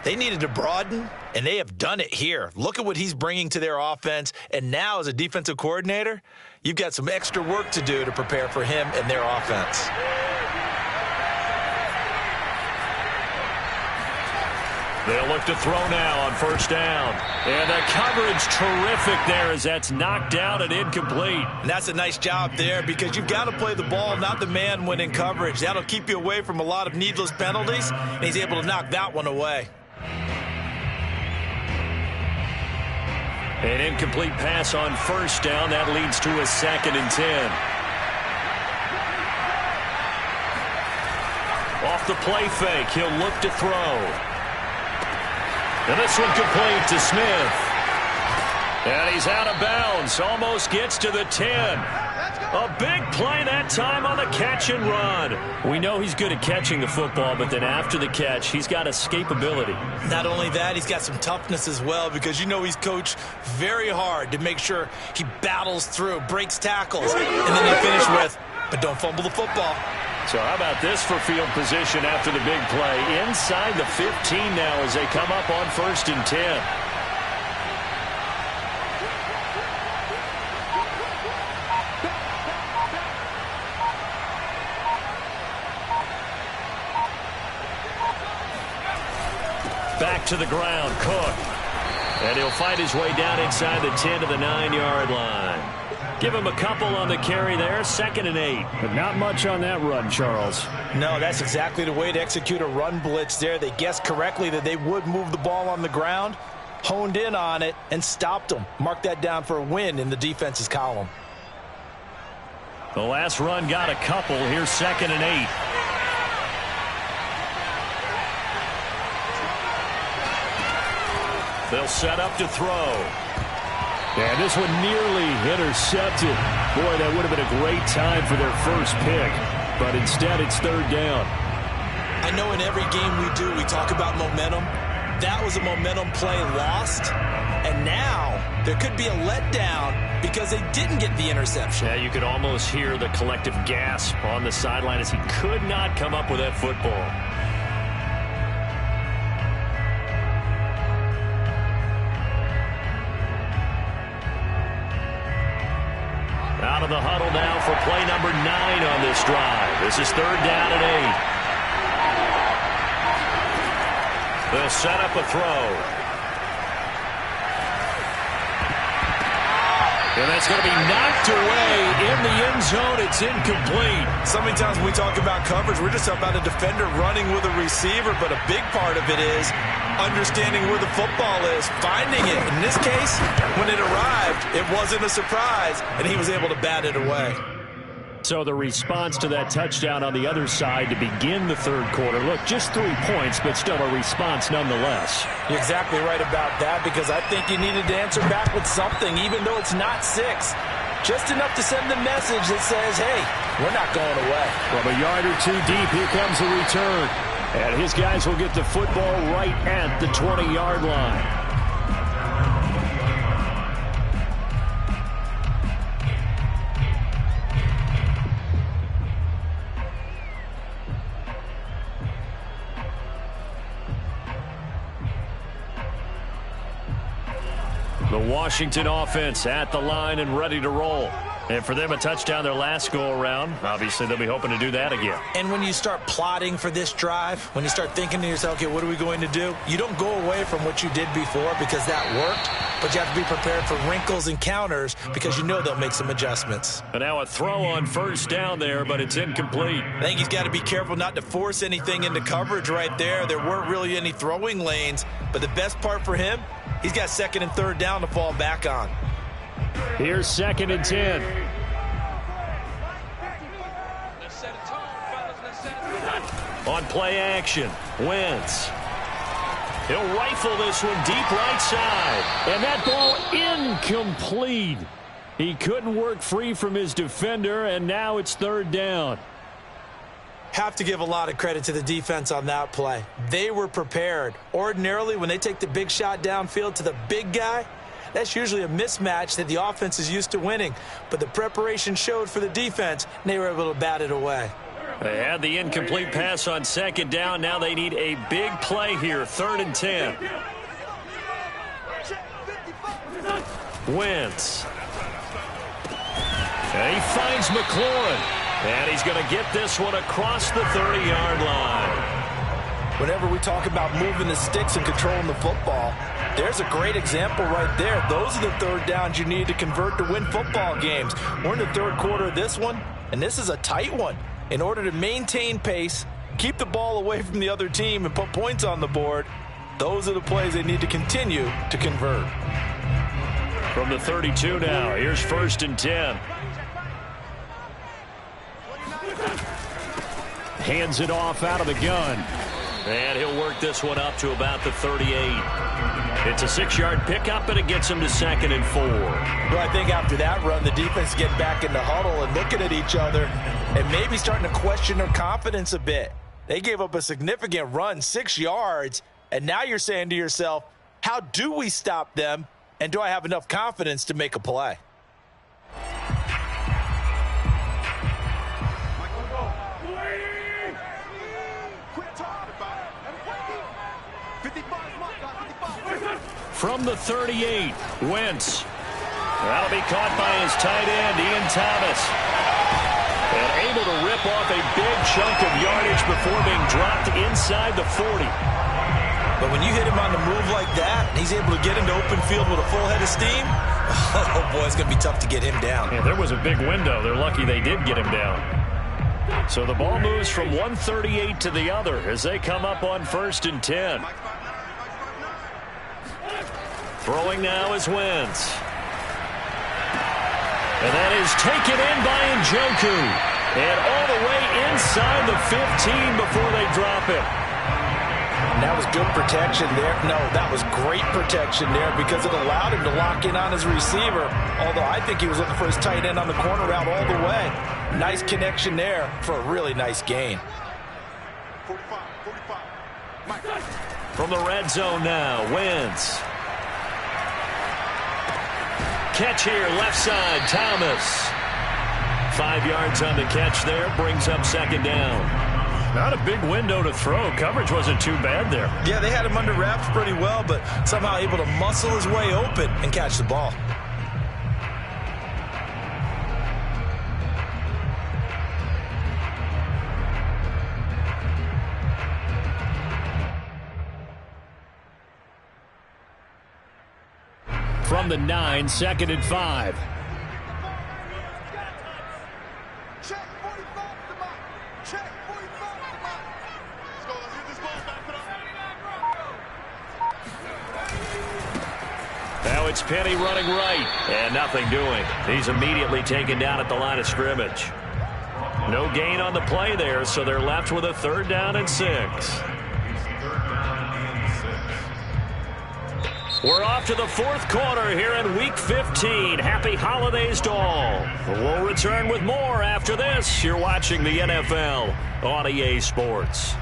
they needed to broaden, and they have done it here. Look at what he's bringing to their offense, and now as a defensive coordinator, you've got some extra work to do to prepare for him and their offense. They'll look to throw now on 1st down. And the coverage terrific there as that's knocked out and incomplete. And that's a nice job there, because you've got to play the ball, not the man when in coverage. That'll keep you away from a lot of needless penalties, and he's able to knock that one away. An incomplete pass on 1st down. That leads to a 2nd and 10. Off the play fake, he'll look to throw. And this one complete to Smith. And he's out of bounds. Almost gets to the 10. A big play that time on the catch and run. We know he's good at catching the football, but then after the catch, he's got escapability. Not only that, he's got some toughness as well, because you know he's coached very hard to make sure he battles through, breaks tackles, and then they finish with, but don't fumble the football. So how about this for field position after the big play? Inside the 15 now as they come up on 1st and 10. Back to the ground, Cook. And he'll fight his way down inside the 10 to the 9-yard line. Give him a couple on the carry there, 2nd and 8. But not much on that run, Charles. No, that's exactly the way to execute a run blitz there. They guessed correctly that they would move the ball on the ground, honed in on it, and stopped them. Mark that down for a win in the defense's column. The last run got a couple. Here's 2nd and 8. They'll set up to throw. And this one nearly intercepted. Boy, that would have been a great time for their first pick. But instead, it's 3rd down. I know in every game we do, we talk about momentum. That was a momentum play lost. And now there could be a letdown because they didn't get the interception. Yeah, you could almost hear the collective gasp on the sideline as he could not come up with that football. Out of the huddle now for play number 9 on this drive. This is 3rd down and 8. They'll set up a throw. And that's going to be knocked away in the end zone. It's incomplete. So many times when we talk about coverage, we're just about a defender running with a receiver, but a big part of it is understanding where the football is, finding it. In this case, when it arrived, it wasn't a surprise, and he was able to bat it away. So the response to that touchdown on the other side to begin the third quarter. Look, just 3 points, but still a response nonetheless. You're exactly right about that, because I think you needed to answer back with something, even though it's not 6. Just enough to send the message that says, hey, we're not going away. From a yard or 2 deep, here comes the return. And his guys will get the football right at the 20-yard line. The Washington offense at the line and ready to roll. And for them, a touchdown their last go-around. Obviously, they'll be hoping to do that again. And when you start plotting for this drive, when you start thinking to yourself, okay, what are we going to do? You don't go away from what you did before because that worked, but you have to be prepared for wrinkles and counters because you know they'll make some adjustments. And now a throw on first down there, but it's incomplete. I think he's got to be careful not to force anything into coverage right there. There weren't really any throwing lanes, but the best part for him, he's got second and third down to fall back on. Here's 2nd and 10. On play action, Wentz. He'll rifle this one deep right side. And that ball incomplete. He couldn't work free from his defender, and now it's 3rd down. Have to give a lot of credit to the defense on that play. They were prepared. Ordinarily, when they take the big shot downfield to the big guy, that's usually a mismatch that the offense is used to winning. But the preparation showed for the defense, and they were able to bat it away. They had the incomplete pass on 2nd down. Now they need a big play here, 3rd and 10. Wentz. And he finds McLaurin. And he's going to get this one across the 30-yard line. Whenever we talk about moving the sticks and controlling the football, there's a great example right there. Those are the 3rd downs you need to convert to win football games. We're in the 3rd quarter of this one, and this is a tight one. In order to maintain pace, keep the ball away from the other team, and put points on the board, those are the plays they need to continue to convert. From the 32 now, here's 1st and 10. Hands it off out of the gun. And he'll work this one up to about the 38. It's a 6-yard pickup, and it gets him to 2nd and 4. Well, I think after that run, the defense get back in the huddle and looking at each other and maybe starting to question their confidence a bit. They gave up a significant run, 6 yards, and now you're saying to yourself, how do we stop them, and do I have enough confidence to make a play? From the 38, Wentz. That'll be caught by his tight end, Ian Thomas. And able to rip off a big chunk of yardage before being dropped inside the 40. But when you hit him on the move like that, he's able to get into open field with a full head of steam, oh boy, it's going to be tough to get him down. Yeah, there was a big window. They're lucky they did get him down. So the ball moves from one 38 to the other as they come up on 1st and 10. Throwing now is Wentz. And that is taken in by Njoku. And all the way inside the 15 before they drop it. And that was good protection there. No, that was great protection there because it allowed him to lock in on his receiver. Although I think he was looking for his tight end on the corner route all the way. Nice connection there for a really nice gain. From the red zone now, Wentz. Catch here, left side, Thomas. 5 yards on the catch there, brings up 2nd down. Not a big window to throw. Coverage wasn't too bad there. Yeah, they had him under wraps pretty well, but somehow able to muscle his way open and catch the ball. From the 9, 2nd and 5. It's Penny running right, and nothing doing. He's immediately taken down at the line of scrimmage. No gain on the play there, so they're left with a 3rd down and 6. We're off to the 4th quarter here in Week 15. Happy holidays to all. We'll return with more after this. You're watching the NFL on EA Sports.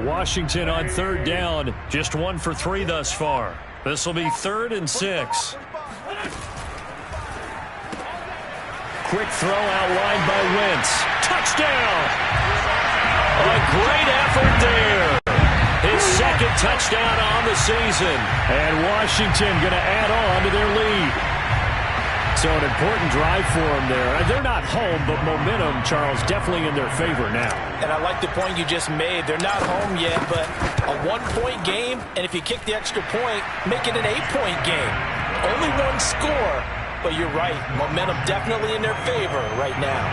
Washington on 3rd down, just 1 for 3 thus far. This will be 3rd and 6. Quick throw outlined by Wentz. Touchdown! A great effort there. His 2nd touchdown on the season. And Washington going to add on to their lead. So an important drive for them there. They're not home, but momentum, Charles, definitely in their favor now. And I like the point you just made. They're not home yet, but a 1-point game, and if you kick the extra point, make it an 8-point game. Only 1 score, but you're right. Momentum definitely in their favor right now.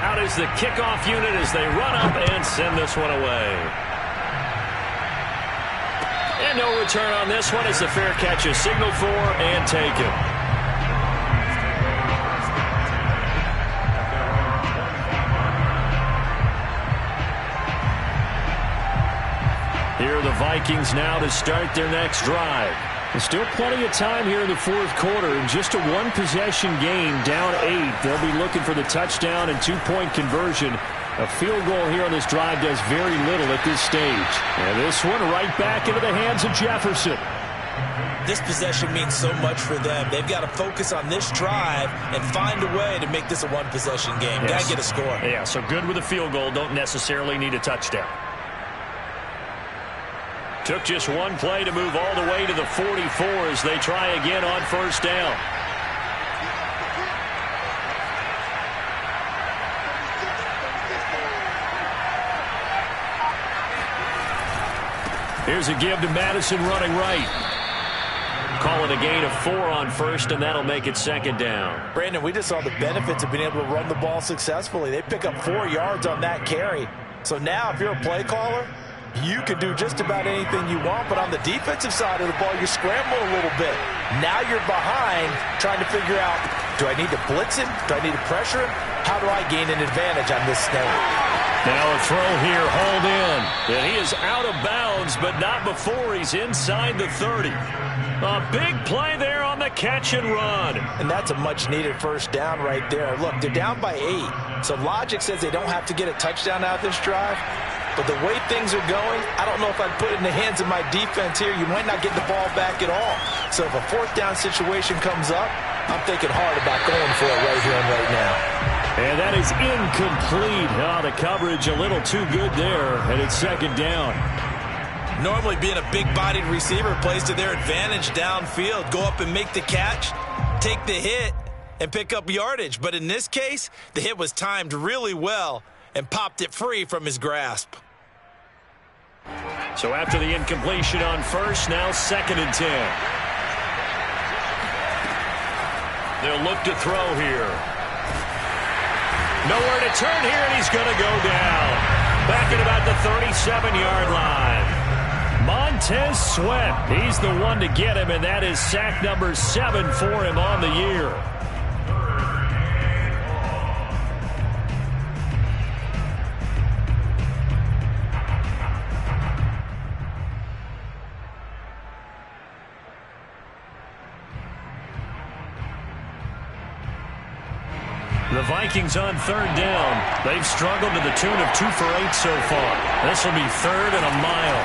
Out is the kickoff unit as they run up and send this one away. And no return on this one as the fair catch is signaled for and taken. Here are the Vikings now to start their next drive. There's still plenty of time here in the 4th quarter. In just a 1-possession game, down 8. They'll be looking for the touchdown and 2-point conversion. A field goal here on this drive does very little at this stage. And this one right back into the hands of Jefferson. This possession means so much for them. They've got to focus on this drive and find a way to make this a 1-possession game. Yes. Got to get a score. Yeah, so good with a field goal. Don't necessarily need a touchdown. Took just 1 play to move all the way to the 44 as they try again on 1st down. Here's a give to Madison running right. Call it a gain of 4 on 1st, and that'll make it 2nd down. Brandon, we just saw the benefits of being able to run the ball successfully. They pick up 4 yards on that carry. So now if you're a play caller, you can do just about anything you want, but on the defensive side of the ball, you're scrambling a little bit. Now you're behind trying to figure out, do I need to blitz him? Do I need to pressure him? How do I gain an advantage on this snap? Now a throw here, hauled in. And he is out of bounds, but not before he's inside the 30. A big play there on the catch and run. And that's a much-needed 1st down right there. Look, they're down by 8. So logic says they don't have to get a touchdown out of this drive. But the way things are going, I don't know if I'd put it in the hands of my defense here. You might not get the ball back at all. So if a 4th down situation comes up, I'm thinking hard about going for it right here and right now. And that is incomplete. Oh, the coverage a little too good there, and it's 2nd down. Normally being a big-bodied receiver plays to their advantage downfield. Go up and make the catch, take the hit, and pick up yardage. But in this case, the hit was timed really well and popped it free from his grasp. So after the incompletion on 1st, now 2nd and 10. They'll look to throw here. Nowhere to turn here, and he's going to go down. Back at about the 37-yard line. Montez Sweat, he's the one to get him, and that is sack number 7 for him on the year. The Vikings on 3rd down. They've struggled to the tune of 2 for 8 so far. This will be 3rd and a mile.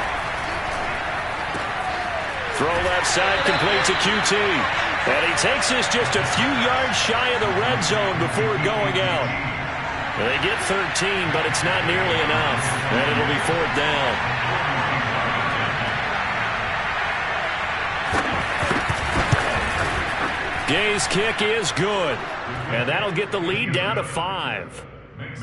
Throw left side, complete to QT. And he takes this just a few yards shy of the red zone before going out. They get 13, but it's not nearly enough. And it'll be 4th down. Day's kick is good, and that'll get the lead down to 5.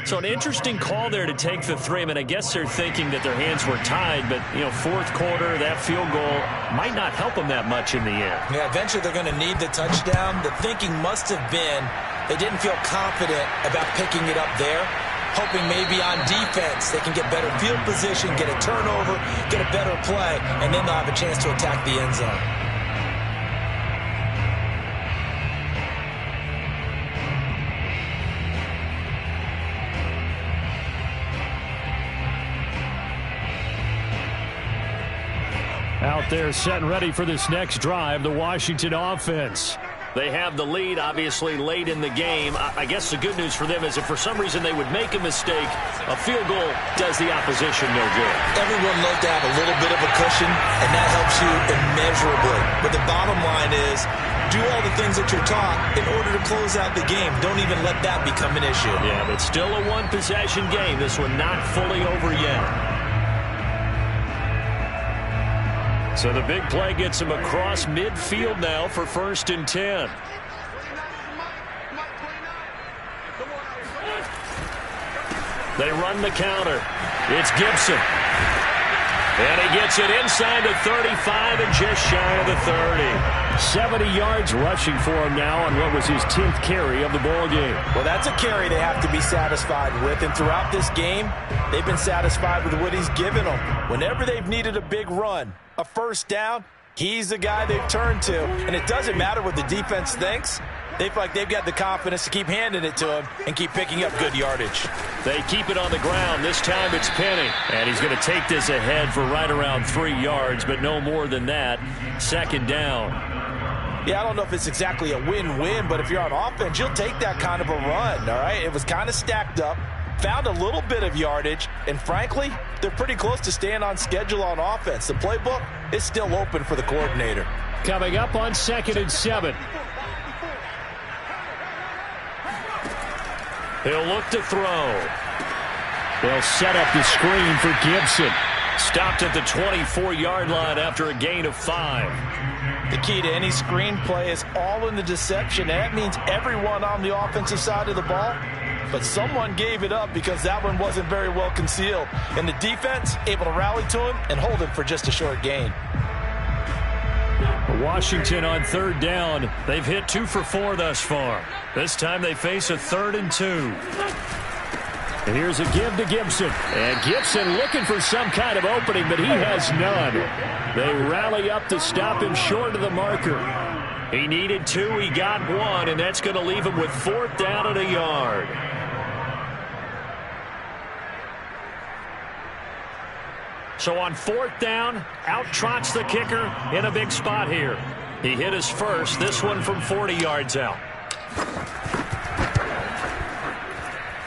So an interesting call there to take the 3. I mean, I guess they're thinking that their hands were tied, but, you know, fourth quarter, that field goal might not help them that much in the end. Yeah, eventually they're going to need the touchdown. The thinking must have been they didn't feel confident about picking it up there, hoping maybe on defense they can get better field position, get a turnover, get a better play, and then they'll have a chance to attack the end zone. Out there set and ready for this next drive, the Washington offense. They have the lead, obviously, late in the game. I guess the good news for them is if for some reason they would make a mistake, a field goal does the opposition no good. Everyone loves to have a little bit of a cushion, and that helps you immeasurably. But the bottom line is, do all the things that you're taught in order to close out the game. Don't even let that become an issue. Yeah, but still a one-possession game. This one not fully over yet. So the big play gets him across midfield now for 1st and 10. They run the counter. It's Gibson. And he gets it inside the 35 and just shy of the 30. 70 yards rushing for him now on what was his 10th carry of the ball game. Well, that's a carry they have to be satisfied with. And throughout this game, they've been satisfied with what he's given them. Whenever they've needed a big run, a first down, he's the guy they've turned to. And it doesn't matter what the defense thinks. They feel like they've got the confidence to keep handing it to him and keep picking up good yardage. They keep it on the ground. This time it's Penny. And he's going to take this ahead for right around 3 yards, but no more than that. 2nd down. Yeah, I don't know if it's exactly a win-win, but if you're on offense, you'll take that kind of a run, all right? It was kind of stacked up, found a little bit of yardage, and frankly, they're pretty close to staying on schedule on offense. The playbook is still open for the coordinator. Coming up on 2nd and 7. He'll look to throw. They'll set up the screen for Gibson. Stopped at the 24-yard line after a gain of 5. The key to any screen play is all in the deception, and that means everyone on the offensive side of the ball. But someone gave it up because that one wasn't very well concealed. And the defense able to rally to him and hold him for just a short gain. Washington on 3rd down. They've hit 2 for 4 thus far. This time they face a 3rd and 2. And here's a give to Gibson. And Gibson looking for some kind of opening, but he has none. They rally up to stop him short of the marker. He needed 2, he got 1, and that's going to leave him with 4th down and a yard. So on 4th down, out trots the kicker in a big spot here. He hit his first, this one from 40 yards out.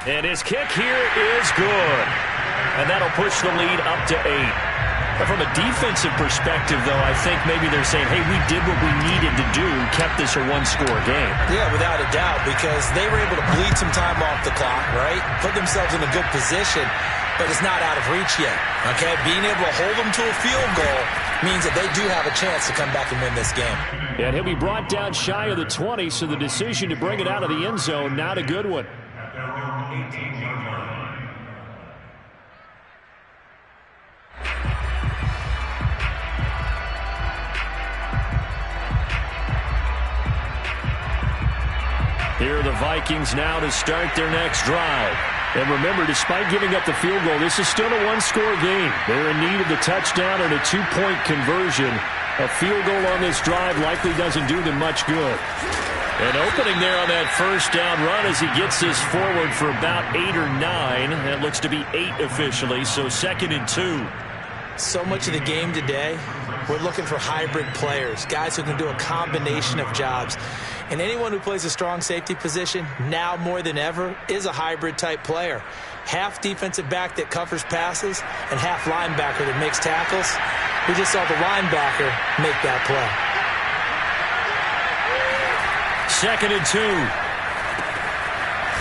And his kick here is good. And that'll push the lead up to 8. But from a defensive perspective, though, I think maybe they're saying, hey, we did what we needed to do, kept this a one-score game. Yeah, without a doubt, because they were able to bleed some time off the clock, right? Put themselves in a good position, but it's not out of reach yet, okay? Being able to hold them to a field goal means that they do have a chance to come back and win this game. And he'll be brought down shy of the 20, so the decision to bring it out of the end zone, not a good one. Here are the Vikings now to start their next drive. And remember, despite giving up the field goal, this is still a one-score game. They're in need of the touchdown and a 2-point conversion. A field goal on this drive likely doesn't do them much good. An opening there on that first down run as he gets this forward for about 8 or 9. That looks to be 8 officially, so 2nd and 2. So much of the game today, we're looking for hybrid players, guys who can do a combination of jobs. And anyone who plays a strong safety position, now more than ever, is a hybrid-type player. Half defensive back that covers passes and half linebacker that makes tackles. We just saw the linebacker make that play. 2nd and 2.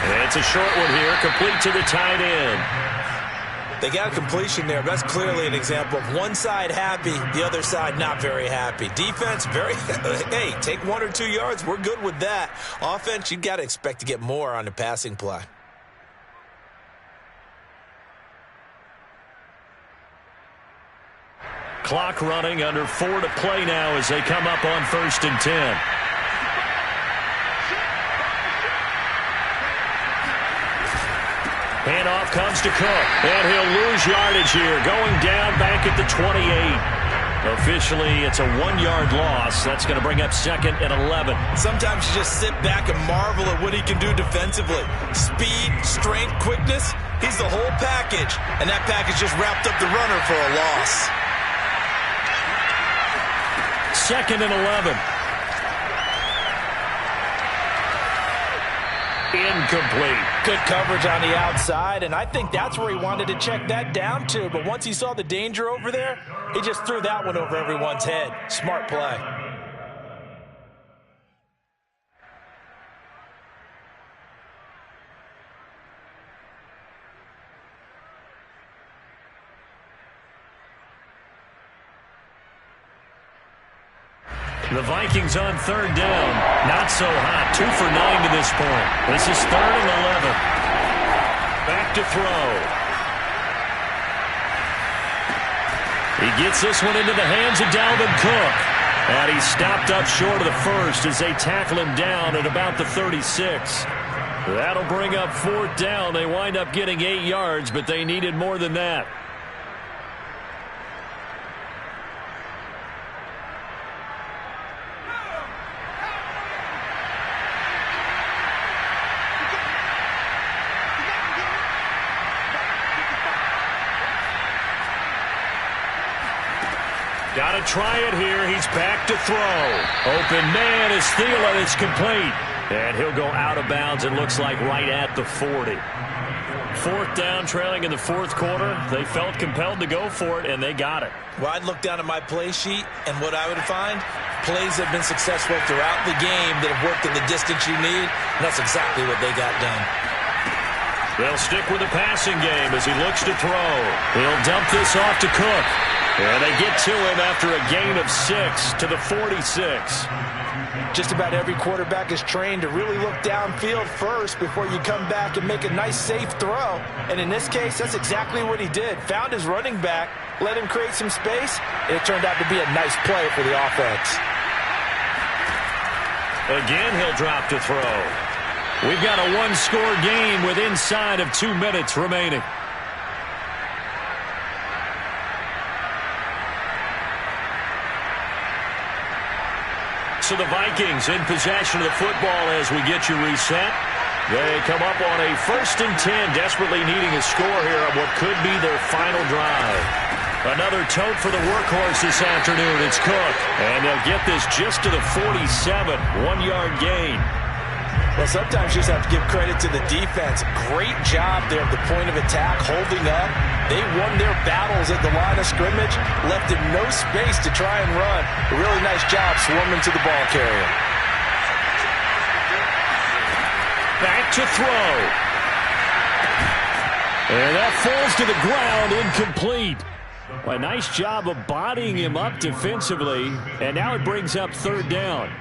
And it's a short one here, complete to the tight end. They got a completion there. That's clearly an example of one side happy, the other side not very happy. Defense, hey, take 1 or 2 yards. We're good with that. Offense, you got to expect to get more on the passing play. Clock running, under 4 to play now as they come up on 1st and 10. Handoff comes to Cook, and he'll lose yardage here, going down back at the 28. Officially, it's a 1-yard loss. That's going to bring up 2nd and 11. Sometimes you just sit back and marvel at what he can do defensively. Speed, strength, quickness, he's the whole package. And that package just wrapped up the runner for a loss. 2nd and 11. Incomplete. Good coverage on the outside, and I think that's where he wanted to check that down to. But once he saw the danger over there, he just threw that one over everyone's head. Smart play. The Vikings on 3rd down. Not so hot. 2 for 9 to this point. This is 3rd and 11. Back to throw. He gets this one into the hands of Dalvin Cook. And he's stopped up short of the first as they tackle him down at about the 36. That'll bring up 4th down. They wind up getting 8 yards, but they needed more than that. Got to try it here. He's back to throw. Open man is Thielen. It's complete. And he'll go out of bounds, it looks like, right at the 40. 4th down, trailing in the 4th quarter. They felt compelled to go for it, and they got it. Well, I'd look down at my play sheet, and what I would find, plays have been successful throughout the game that have worked in the distance you need, and that's exactly what they got done. They'll stick with the passing game as he looks to throw. He'll dump this off to Cook. And they get to him after a gain of 6 to the 46. Just about every quarterback is trained to really look downfield first before you come back and make a nice, safe throw. And in this case, that's exactly what he did. Found his running back, let him create some space, and it turned out to be a nice play for the offense. Again, he'll drop to throw. We've got a 1-score game with inside of 2 minutes remaining. So the Vikings in possession of the football as we get you reset. They come up on a 1st and 10, desperately needing a score here on what could be their final drive. Another tote for the workhorse this afternoon. It's Cook. And they'll get this just to the 47, 1-yard gain. Well, sometimes you just have to give credit to the defense. Great job there at the point of attack, holding up. They won their battles at the line of scrimmage, left him no space to try and run. A really nice job swarming to the ball carrier. Back to throw. And that falls to the ground, incomplete. A nice job of bodying him up defensively, and now it brings up 3rd down.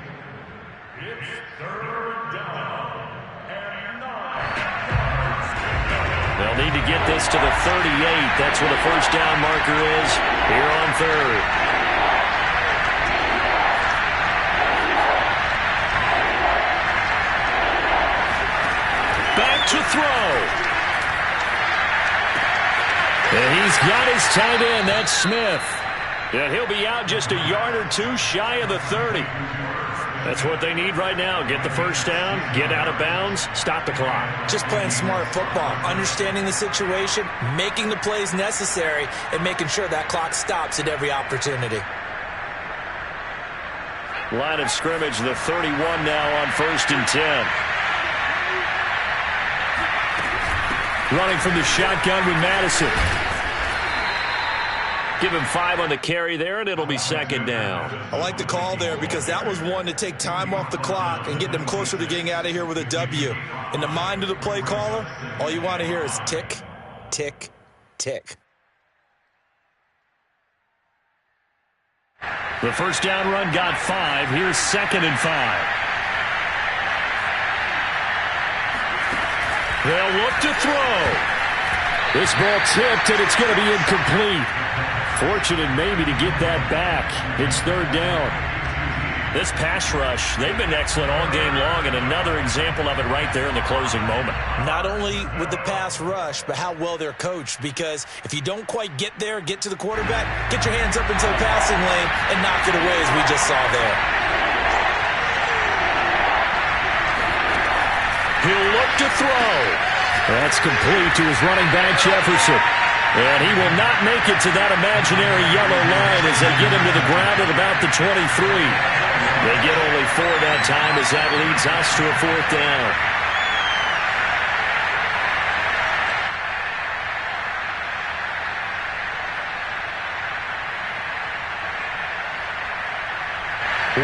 They'll need to get this to the 38. That's where the 1st down marker is here on 3rd. Back to throw. And he's got his tight end. That's Smith. And he'll be out just a yard or 2 shy of the 30. That's what they need right now. Get the 1st down, get out of bounds, stop the clock. Just playing smart football, understanding the situation, making the plays necessary, and making sure that clock stops at every opportunity. Line of scrimmage, the 31 now on 1st and 10. Running from the shotgun with Madison. Give him 5 on the carry there, and it'll be 2nd down. I like the call there because that was one to take time off the clock and get them closer to getting out of here with a W. In the mind of the play caller, all you want to hear is tick, tick, tick. The first down run got 5. Here's 2nd and 5. They'll look to throw. This ball tipped, and it's going to be incomplete. Fortunate maybe to get that back. It's 3rd down. This pass rush, they've been excellent all game long, and another example of it right there in the closing moment. Not only with the pass rush, but how well they're coached, because if you don't quite get there, get to the quarterback, get your hands up into the passing lane and knock it away, as we just saw there. He'll look to throw. That's complete to his running back, Jefferson. And he will not make it to that imaginary yellow line as they get him to the ground at about the 23. They get only 4 that time as that leads us to a 4th down.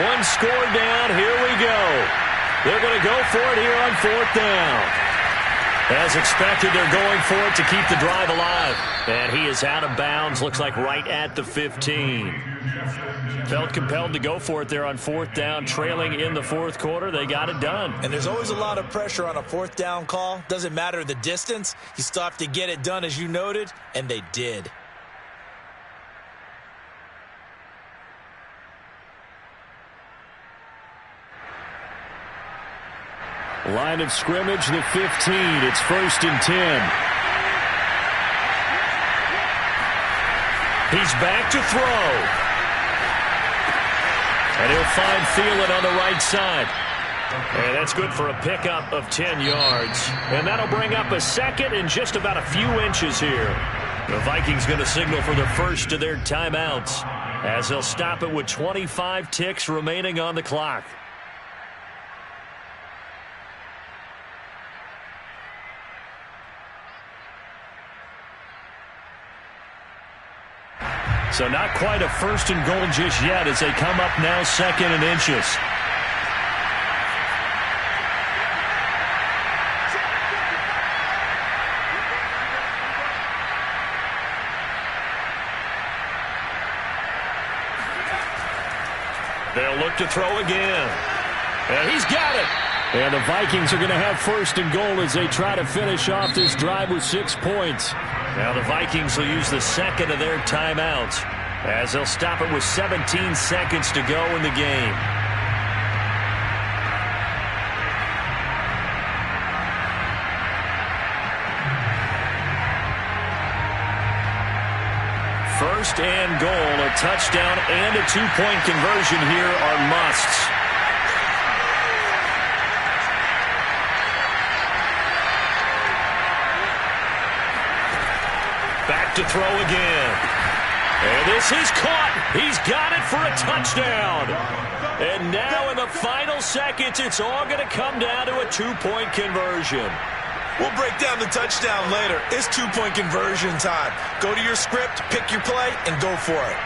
One score down. Here we go. They're going to go for it here on 4th down. As expected, they're going for it to keep the drive alive. And he is out of bounds, looks like right at the 15. Felt compelled to go for it there on 4th down, trailing in the 4th quarter. They got it done. And there's always a lot of pressure on a 4th down call. Doesn't matter the distance. You still have to get it done, as you noted, and they did. Line of scrimmage, the 15. It's 1st and 10. He's back to throw. And he'll find Thielen on the right side. And that's good for a pickup of 10 yards. And that'll bring up a 2nd and just about a few inches here. The Vikings going to signal for the first of their timeouts as they'll stop it with 25 ticks remaining on the clock. So not quite a 1st and goal just yet as they come up now 2nd and inches. They'll look to throw again. And he's got it. And the Vikings are going to have 1st and goal as they try to finish off this drive with 6 points. Now the Vikings will use the 2nd of their timeouts as they'll stop it with 17 seconds to go in the game. First and goal, a touchdown and a 2-point conversion here are musts. Back to throw again. And this is caught. He's got it for a touchdown. And now in the final seconds, it's all going to come down to a 2-point conversion. We'll break down the touchdown later. It's 2-point conversion time. Go to your script, pick your play, and go for it.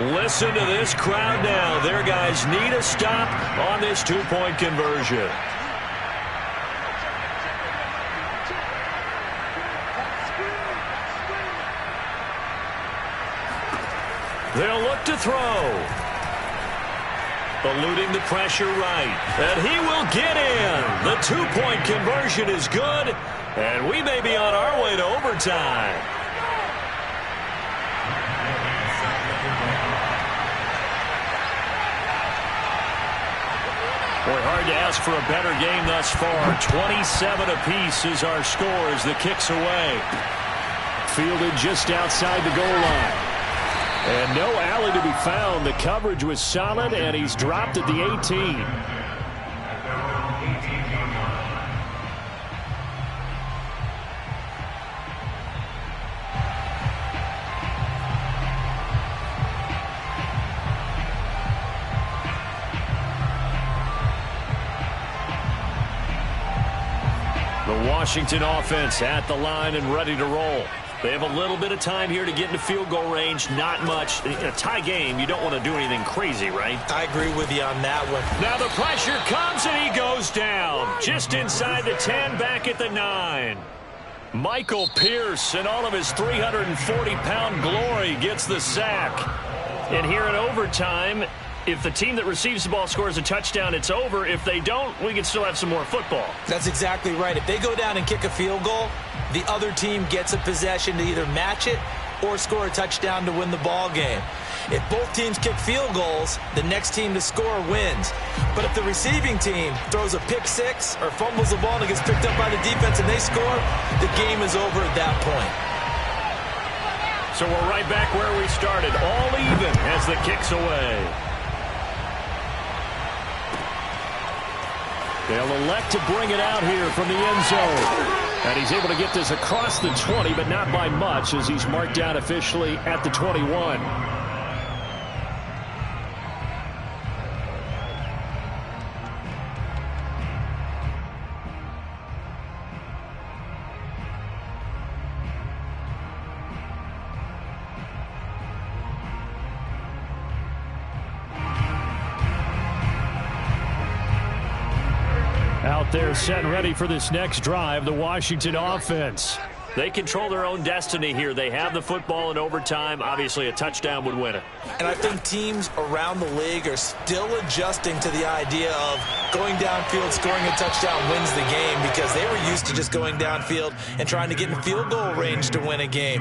Listen to this crowd now. Their guys need a stop on this 2-point conversion. They'll look to throw. Eluding the pressure right. And he will get in. The 2-point conversion is good. And we may be on our way to overtime. Boy, hard to ask for a better game thus far. 27 apiece is our score as the kick's away. Fielded just outside the goal line. And no alley to be found. The coverage was solid, and he's dropped at the 18. The Washington offense at the line and ready to roll. They have a little bit of time here to get into field goal range. Not much. In a tie game, you don't want to do anything crazy, right? I agree with you on that one. Now the pressure comes, and he goes down. Just inside the 10, back at the 9. Michael Pierce, in all of his 340-pound glory, gets the sack. And here in overtime, if the team that receives the ball scores a touchdown, it's over. If they don't, we can still have some more football. That's exactly right. If they go down and kick a field goal, the other team gets a possession to either match it or score a touchdown to win the ball game. If both teams kick field goals, the next team to score wins. But if the receiving team throws a pick six or fumbles the ball and it gets picked up by the defense and they score, the game is over at that point. So we're right back where we started, all even as the kick's away. They'll elect to bring it out here from the end zone. And he's able to get this across the 20, but not by much, as he's marked down officially at the 21. Out there set and ready for this next drive, the Washington offense. They control their own destiny here. They have the football in overtime. Obviously, a touchdown would win it. And I think teams around the league are still adjusting to the idea of going downfield, scoring a touchdown wins the game, because they were used to just going downfield and trying to get in field goal range to win a game.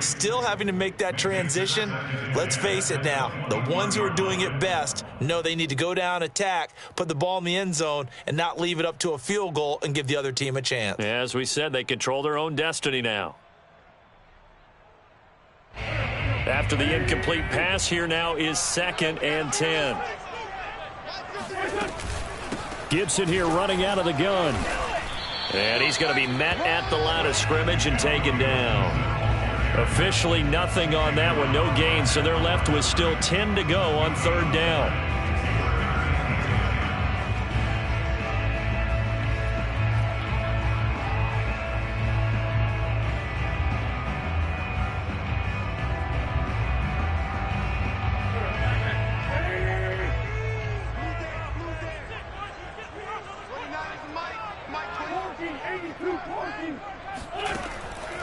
Still having to make that transition. Let's face it now, the ones who are doing it best know they need to go down, attack, put the ball in the end zone, and not leave it up to a field goal and give the other team a chance. As we said, they control their own destiny now. After the incomplete pass, here now is 2nd and 10. Gibson here running out of the gun. And he's going to be met at the line of scrimmage and taken down. Officially nothing on that one, no gain, so they're left with still 10 to go on 3rd down.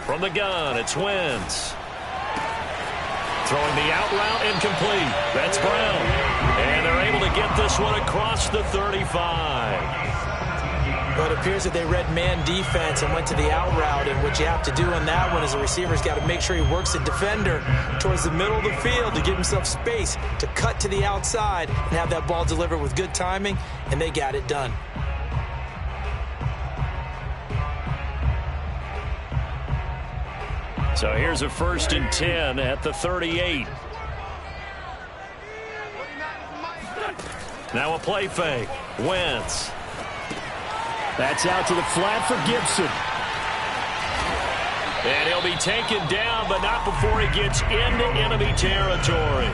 From the gun, it's Wentz. Throwing the out route, incomplete. That's Brown. And they're able to get this one across the 35. But it appears that they read man defense and went to the out route. And what you have to do on that one is the receiver's got to make sure he works the defender towards the middle of the field to give himself space to cut to the outside and have that ball delivered with good timing, and they got it done. So here's a 1st and 10 at the 38. Now a play fake. Wentz. That's out to the flat for Gibson. And he'll be taken down, but not before he gets into enemy territory.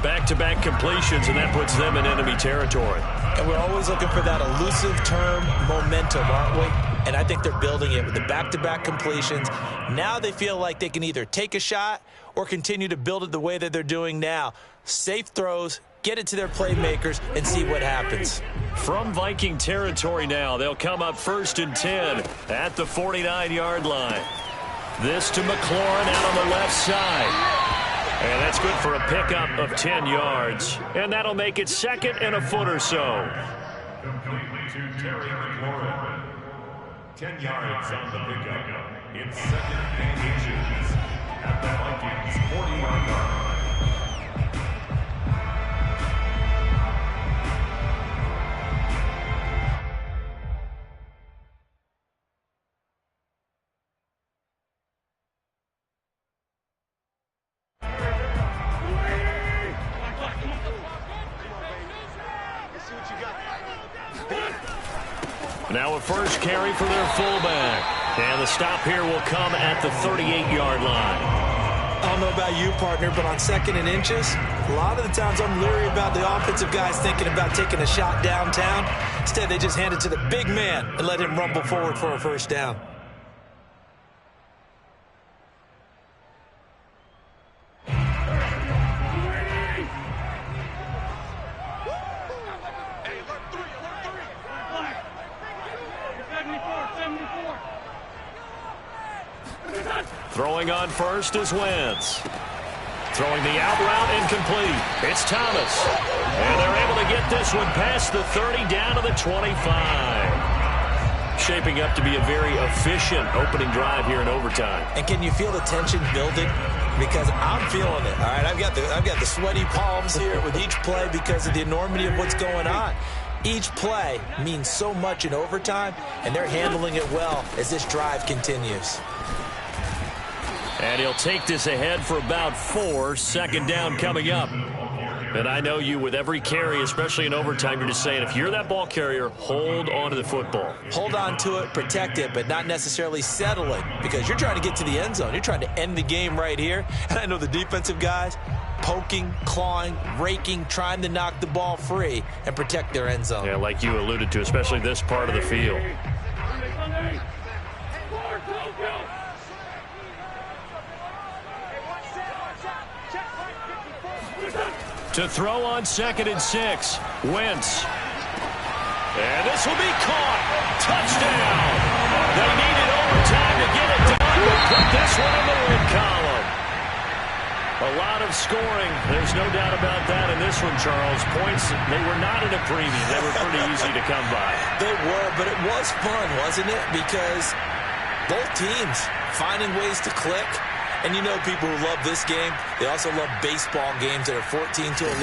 Back-to-back completions, and that puts them in enemy territory. And we're always looking for that elusive term momentum, aren't we? And I think they're building it with the back-to-back completions. Now they feel like they can either take a shot or continue to build it the way that they're doing now. Safe throws, get it to their playmakers, and see what happens. From Viking territory now, they'll come up 1st and 10 at the 49-yard line. This to McLaurin out on the left side. And that's good for a pickup of 10 yards. And that'll make it 2nd and a foot or so. Complete to Terry McLaurin. 10 yards on the pickup. It's 2nd and inches at the Vikings 41-yard line. Now a first carry for their fullback. And the stop here will come at the 38-yard line. I don't know about you, partner, but on 2nd and inches, a lot of the times I'm leery about the offensive guys thinking about taking a shot downtown. Instead, they just hand it to the big man and let him rumble forward for a 1st down. Throwing on first is Wentz. Throwing the out route incomplete. It's Thomas. And they're able to get this one past the 30 down to the 25. Shaping up to be a very efficient opening drive here in overtime. And can you feel the tension building? Because I'm feeling it. All right, I've got the sweaty palms here with each play because of the enormity of what's going on. Each play means so much in overtime, and they're handling it well as this drive continues. And he'll take this ahead for about 4. Second down coming up. And I know you, with every carry, especially in overtime, you're just saying, if you're that ball carrier, hold on to the football. Hold on to it, protect it, but not necessarily settle it, because you're trying to get to the end zone. You're trying to end the game right here. And I know the defensive guys poking, clawing, raking, trying to knock the ball free and protect their end zone. Yeah, like you alluded to, especially this part of the field. To throw on 2nd and 6, Wentz. And this will be caught. Touchdown. They needed overtime to get it done, but put this one in the win column. A lot of scoring. There's no doubt about that in this one, Charles. Points, they were not in a premium. They were pretty easy to come by. They were, but it was fun, wasn't it? Because both teams finding ways to click. And you know, people who love this game, they also love baseball games that are 14 to 11.